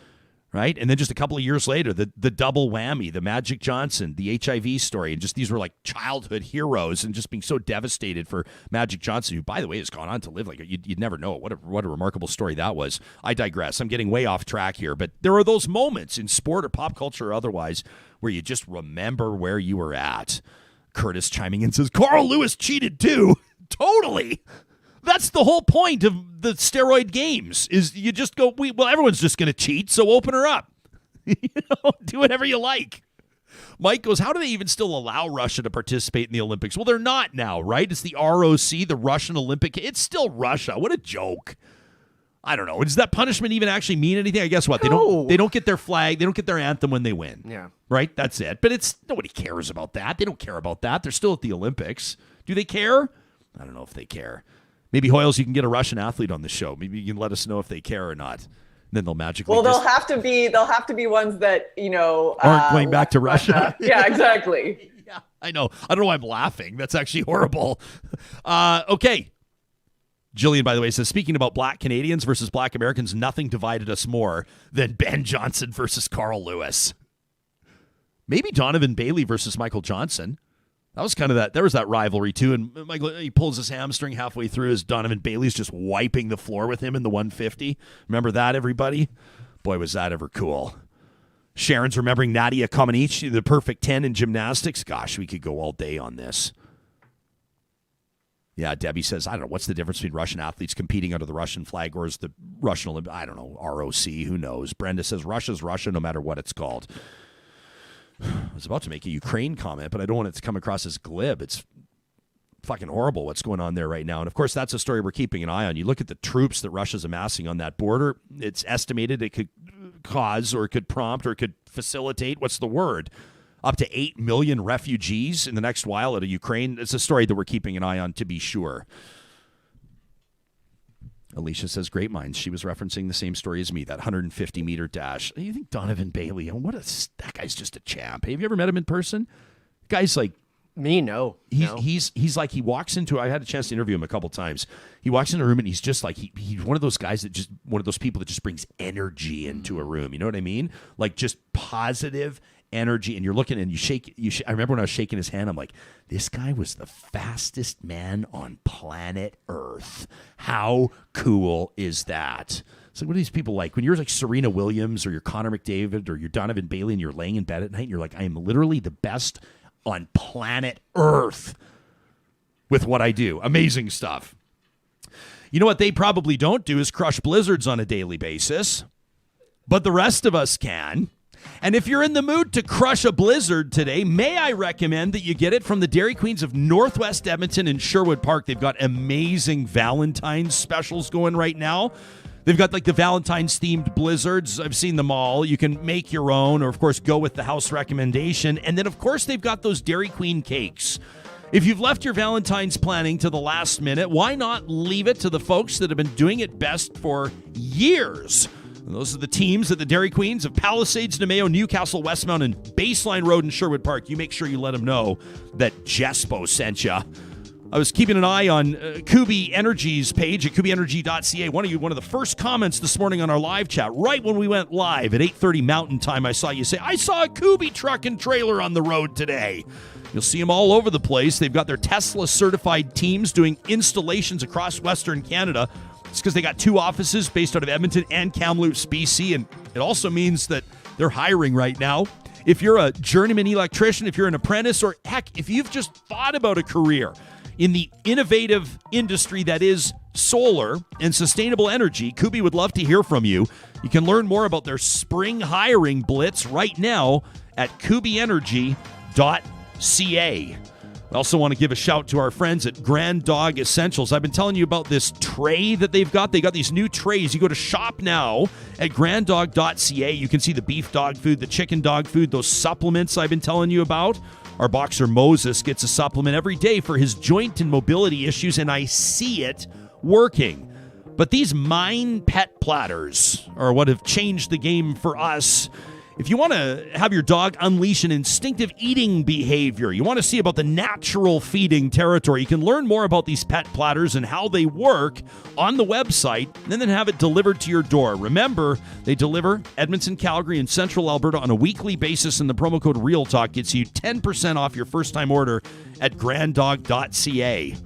right? And then just a couple of years later, the double whammy, the Magic Johnson, the HIV story, and just these were like childhood heroes, and just being so devastated for Magic Johnson, who, by the way, has gone on to live like you'd never know. What a remarkable story that was. I digress. I'm getting way off track here, but there are those moments in sport or pop culture or otherwise where you just remember where you were at. Curtis chiming in says, Carl Lewis cheated too. Totally. That's the whole point of the steroid games, is you just go, well, everyone's just going to cheat, so open her up. Do whatever you like. Mike goes, how do they even still allow Russia to participate in the Olympics? Well, they're not now, right? It's the ROC, the Russian Olympic. It's still Russia. What a joke. I don't know. Does that punishment even actually mean anything? I guess what? No. They don't get their flag. They don't get their anthem when they win. Yeah. Right? That's it. But nobody cares about that. They don't care about that. They're still at the Olympics. Do they care? I don't know if they care. Maybe, Hoyles, you can get a Russian athlete on the show. Maybe you can let us know if they care or not. And then they'll magically they'll have to be ones that, aren't going back to Russia. Yeah, exactly. Yeah, I know. I don't know why I'm laughing. That's actually horrible. Okay. Jillian, by the way, says, speaking about black Canadians versus black Americans, nothing divided us more than Ben Johnson versus Carl Lewis. Maybe Donovan Bailey versus Michael Johnson. That was kind of that. There was that rivalry too. And Michael, he pulls his hamstring halfway through as Donovan Bailey's just wiping the floor with him in the 150. Remember that, everybody? Boy, was that ever cool. Sharon's remembering Nadia Comaneci, the perfect 10 in gymnastics. Gosh, we could go all day on this. Yeah, Debbie says, I don't know, what's the difference between Russian athletes competing under the Russian flag or is the Russian Olympic, I don't know, ROC, who knows? Brenda says, Russia's Russia no matter what it's called. I was about to make a Ukraine comment, but I don't want it to come across as glib. It's fucking horrible what's going on there right now. And, of course, that's a story we're keeping an eye on. You look at the troops that Russia's amassing on that border, it's estimated it could cause or it could prompt or it could facilitate, what's the word, up to 8 million refugees in the next while out of Ukraine. It's a story that we're keeping an eye on, to be sure. Alicia says, great minds. She was referencing the same story as me, that 150-meter dash. You think Donovan Bailey, that guy's just a champ. Have you ever met him in person? Guy's like, me, no. He's like, he walks into, I had a chance to interview him a couple times. He walks into a room and he's just like, he's one of those guys that just, one of those people that just brings energy into a room. You know what I mean? Like just positive energy. And you're looking and you shake. I remember when I was shaking his hand, I'm like, this guy was the fastest man on planet Earth. How cool is that? So what are these people like? When you're like Serena Williams or you're Connor McDavid or you're Donovan Bailey and you're laying in bed at night and you're like, I am literally the best on planet Earth with what I do. Amazing stuff. You know what they probably don't do is crush blizzards on a daily basis, but the rest of us can. And if you're in the mood to crush a blizzard today, may I recommend that you get it from the Dairy Queens of Northwest Edmonton and Sherwood Park. They've got amazing Valentine's specials going right now. They've got like the Valentine's themed blizzards. I've seen them all. You can make your own or, of course, go with the house recommendation. And then, of course, they've got those Dairy Queen cakes. If you've left your Valentine's planning to the last minute, why not leave it to the folks that have been doing it best for years? And those are the teams at the Dairy Queens of Palisades, Nemeo, Newcastle, Westmount, and Baseline Road in Sherwood Park. You make sure you let them know that Jespo sent you. I was keeping an eye on Kubi Energy's page at kubienergy.ca. One of the first comments this morning on our live chat, right when we went live at 8:30 Mountain Time, I saw you say, I saw a Kubi truck and trailer on the road today. You'll see them all over the place. They've got their Tesla-certified teams doing installations across Western Canada. It's because they got 2 offices based out of Edmonton and Kamloops, BC, and it also means that they're hiring right now. If you're a journeyman electrician, if you're an apprentice, or heck, if you've just thought about a career in the innovative industry that is solar and sustainable energy, Kubi would love to hear from you. You can learn more about their spring hiring blitz right now at kubienergy.ca. I also want to give a shout to our friends at Grand Dog Essentials. I've been telling you about this tray that they've got. They got these new trays. You go to shop now at granddog.ca. You can see the beef dog food, the chicken dog food, those supplements I've been telling you about. Our boxer Moses gets a supplement every day for his joint and mobility issues, and I see it working. But these Mine Pet Platters are what have changed the game for us If you want to have your dog unleash an instinctive eating behavior, you want to see about the natural feeding territory, you can learn more about these pet platters and how they work on the website, and then have it delivered to your door. Remember, they deliver Edmonton, Calgary, and Central Alberta on a weekly basis, and the promo code REALTALK gets you 10% off your first-time order at granddog.ca.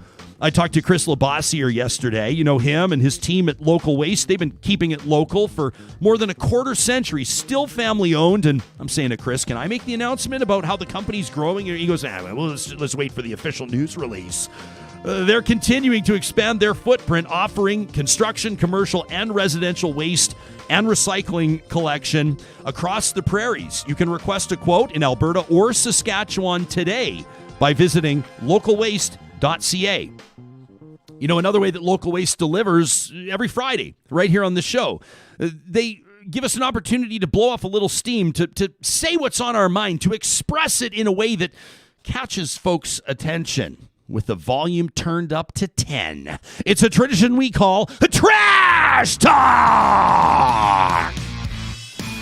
I talked to Chris Labossiere yesterday. You know him and his team at Local Waste. They've been keeping it local for more than a quarter century, still family-owned. And I'm saying to Chris, can I make the announcement about how the company's growing? And he goes, well, let's wait for the official news release. They're continuing to expand their footprint, offering construction, commercial, and residential waste and recycling collection across the prairies. You can request a quote in Alberta or Saskatchewan today by visiting localwaste.ca. You know, another way that Local Waste delivers every Friday right here on the show, they give us an opportunity to blow off a little steam, to say what's on our mind, to express it in a way that catches folks' attention with the volume turned up to 10. It's a tradition we call Trash Talk.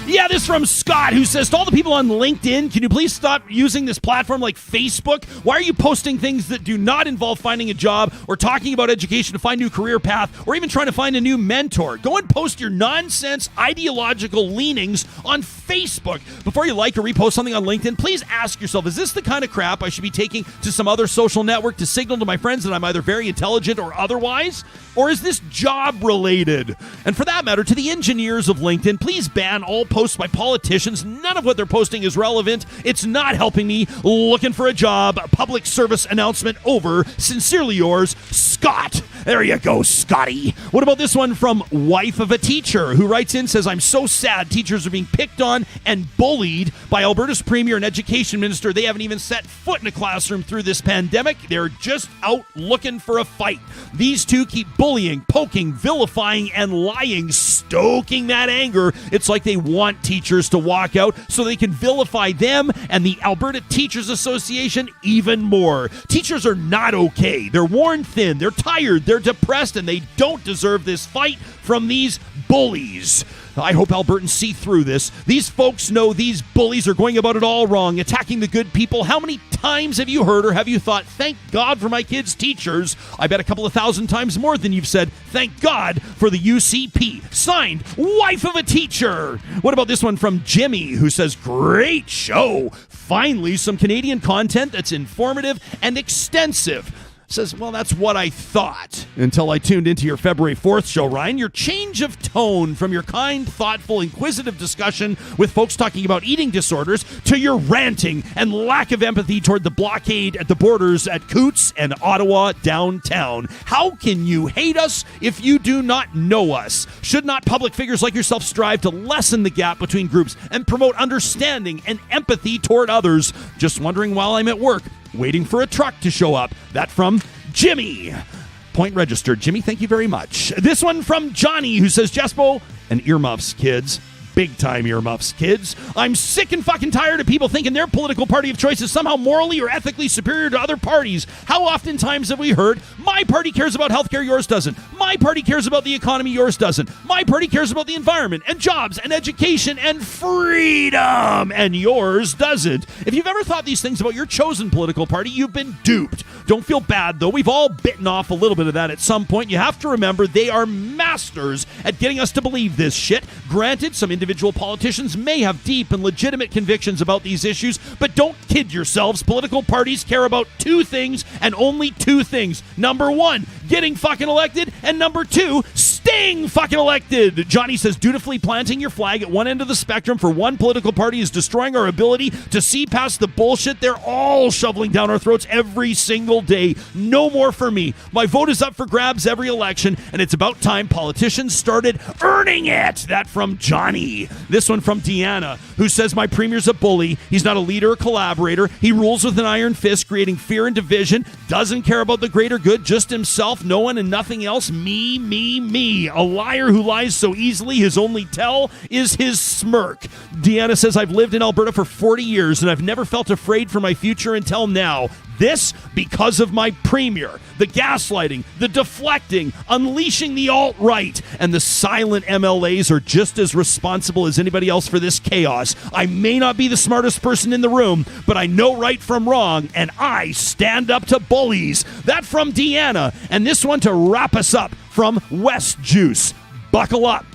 Yeah, this is from Scott, who says, to all the people on LinkedIn, can you please stop using this platform like Facebook? Why are you posting things that do not involve finding a job or talking about education to find a new career path or even trying to find a new mentor? Go and post your nonsense ideological leanings on Facebook. Before you like or repost something on LinkedIn, please ask yourself, is this the kind of crap I should be taking to some other social network to signal to my friends that I'm either very intelligent or otherwise? Or is this job related? And for that matter, to the engineers of LinkedIn, please ban all posts by politicians. None of what they're posting is relevant. It's not helping me. Looking for a job. Public service announcement over. Sincerely yours, Scott. There you go, Scotty. What about this one from wife of a teacher who writes in, says, I'm so sad teachers are being picked on and bullied by Alberta's Premier and Education Minister. They haven't even set foot in a classroom through this pandemic. They're just out looking for a fight. These two keep bullying, poking, vilifying, and lying, stoking that anger. It's like they want teachers to walk out so they can vilify them and the Alberta Teachers Association even more. Teachers are not okay. They're worn thin. They're tired. They're depressed, and they don't deserve this fight from these bullies. I hope Albertans see through this. These folks know these bullies are going about it all wrong, attacking the good people. How many times have you heard or have you thought, thank God for my kids' teachers? I bet a couple of thousand times more than you've said, thank God for the UCP. Signed, wife of a teacher. What about this one from Jimmy, who says, great show. Finally, some Canadian content that's informative and extensive. Says, well, that's what I thought until I tuned into your February 4th show, Ryan. Your change of tone from your kind, thoughtful, inquisitive discussion with folks talking about eating disorders to your ranting and lack of empathy toward the blockade at the borders at Coots and Ottawa downtown. How can you hate us if you do not know us? Should not public figures like yourself strive to lessen the gap between groups and promote understanding and empathy toward others? Just wondering while I'm at work, waiting for a truck to show up. That from Jimmy. Point registered. Jimmy, thank you very much. This one from Johnny, who says, Jespo and earmuffs, kids. Big time earmuffs, kids. I'm sick and fucking tired of people thinking their political party of choice is somehow morally or ethically superior to other parties. How oftentimes have we heard, my party cares about healthcare, yours doesn't. My party cares about the economy, yours doesn't. My party cares about the environment and jobs and education and freedom, and yours doesn't. If you've ever thought these things about your chosen political party, you've been duped. Don't feel bad, though. We've all bitten off a little bit of that at some point. You have to remember they are masters at getting us to believe this shit. Granted, some individual politicians may have deep and legitimate convictions about these issues, but don't kid yourselves. Political parties care about two things and only two things. Number one, getting fucking elected, and number two, staying fucking elected. Johnny says, dutifully planting your flag at one end of the spectrum for one political party is destroying our ability to see past the bullshit they're all shoveling down our throats every single day. No more for me. My vote is up for grabs every election, and it's about time politicians started earning it. That from Johnny. This one from Deanna, who says, my premier's a bully. He's not a leader or collaborator. He rules with an iron fist, creating fear and division. Doesn't care about the greater good, just himself, no one and nothing else. Me, me, me. A liar who lies so easily, his only tell is his smirk. Deanna says, I've lived in Alberta for 40 years, and I've never felt afraid for my future until now. This because of my premier, the gaslighting, the deflecting, unleashing the alt-right, and the silent MLAs are just as responsible as anybody else for this chaos. I may not be the smartest person in the room, but I know right from wrong, and I stand up to bullies. That from Deanna, and this one to wrap us up from West Juice. Buckle up.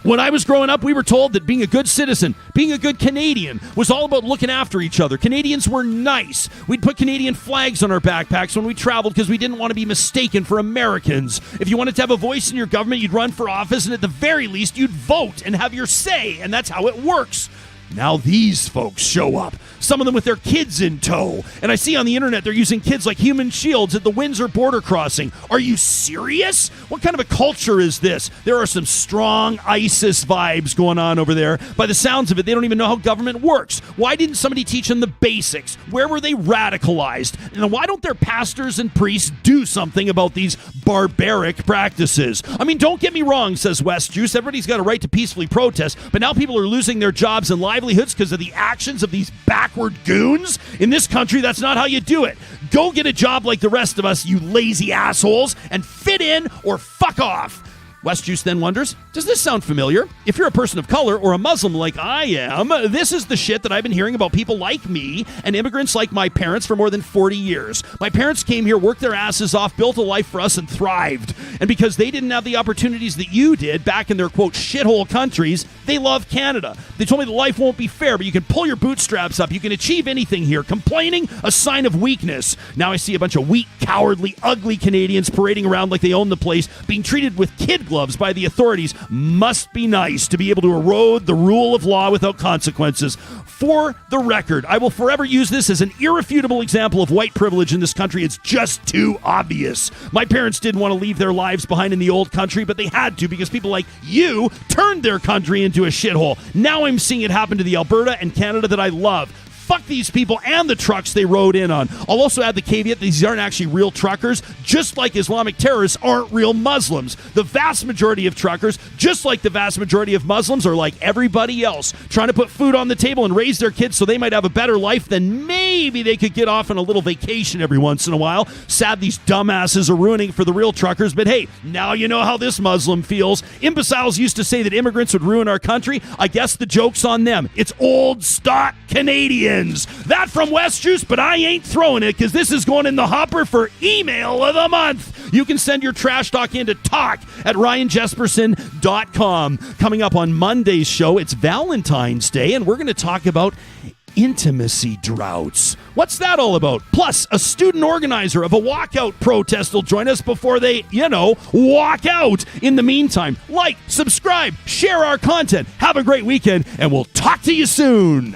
When I was growing up, we were told that being a good citizen, being a good Canadian, was all about looking after each other. Canadians were nice. We'd put Canadian flags on our backpacks when we traveled because we didn't want to be mistaken for Americans. If you wanted to have a voice in your government, you'd run for office, and at the very least, you'd vote and have your say, and that's how it works. Now these folks show up, some of them with their kids in tow. And I see on the internet they're using kids like human shields at the Windsor border crossing. Are you serious? What kind of a culture is this? There are some strong ISIS vibes going on over there. By the sounds of it, they don't even know how government works. Why didn't somebody teach them the basics? Where were they radicalized? And why don't their pastors and priests do something about these barbaric practices? I mean, don't get me wrong, says West Juice. Everybody's got a right to peacefully protest, but now people are losing their jobs and livelihoods because of the actions of these backward goons? In this country, that's not how you do it. Go get a job like the rest of us, you lazy assholes, and fit in or fuck off. West Juice then wonders, does this sound familiar? If you're a person of color or a Muslim like I am, this is the shit that I've been hearing about people like me and immigrants like my parents for more than 40 years. My parents came here, worked their asses off, built a life for us, and thrived. And because they didn't have the opportunities that you did back in their, quote, shithole countries, they love Canada. They told me that life won't be fair, but you can pull your bootstraps up. You can achieve anything here. Complaining, a sign of weakness. Now I see a bunch of weak, cowardly, ugly Canadians parading around like they own the place, being treated with kid gloves by the authorities. Must be nice to be able to erode the rule of law without consequences. For the record, I will forever use this as an irrefutable example of white privilege in this country. It's just too obvious. My parents didn't want to leave their lives behind in the old country, but they had to because people like you turned their country into a shithole. Now I'm seeing it happen to the Alberta and Canada that I love. Fuck these people and the trucks they rode in on. I'll also add the caveat that these aren't actually real truckers, just like Islamic terrorists aren't real Muslims. The vast majority of truckers, just like the vast majority of Muslims, are like everybody else, trying to put food on the table and raise their kids so they might have a better life, then maybe they could get off on a little vacation every once in a while. Sad these dumbasses are ruining for the real truckers, but hey, now you know how this Muslim feels. Imbeciles used to say that immigrants would ruin our country. I guess the joke's on them. It's old stock Canadian. That from West Juice, but I ain't throwing it because this is going in the hopper for email of the month. You can send your trash talk in to talk@ryanjesperson.com. Coming up on Monday's show, it's Valentine's Day, and we're going to talk about intimacy droughts. What's that all about? Plus, a student organizer of a walkout protest will join us before they, walk out. In the meantime, like, subscribe, share our content. Have a great weekend, and we'll talk to you soon.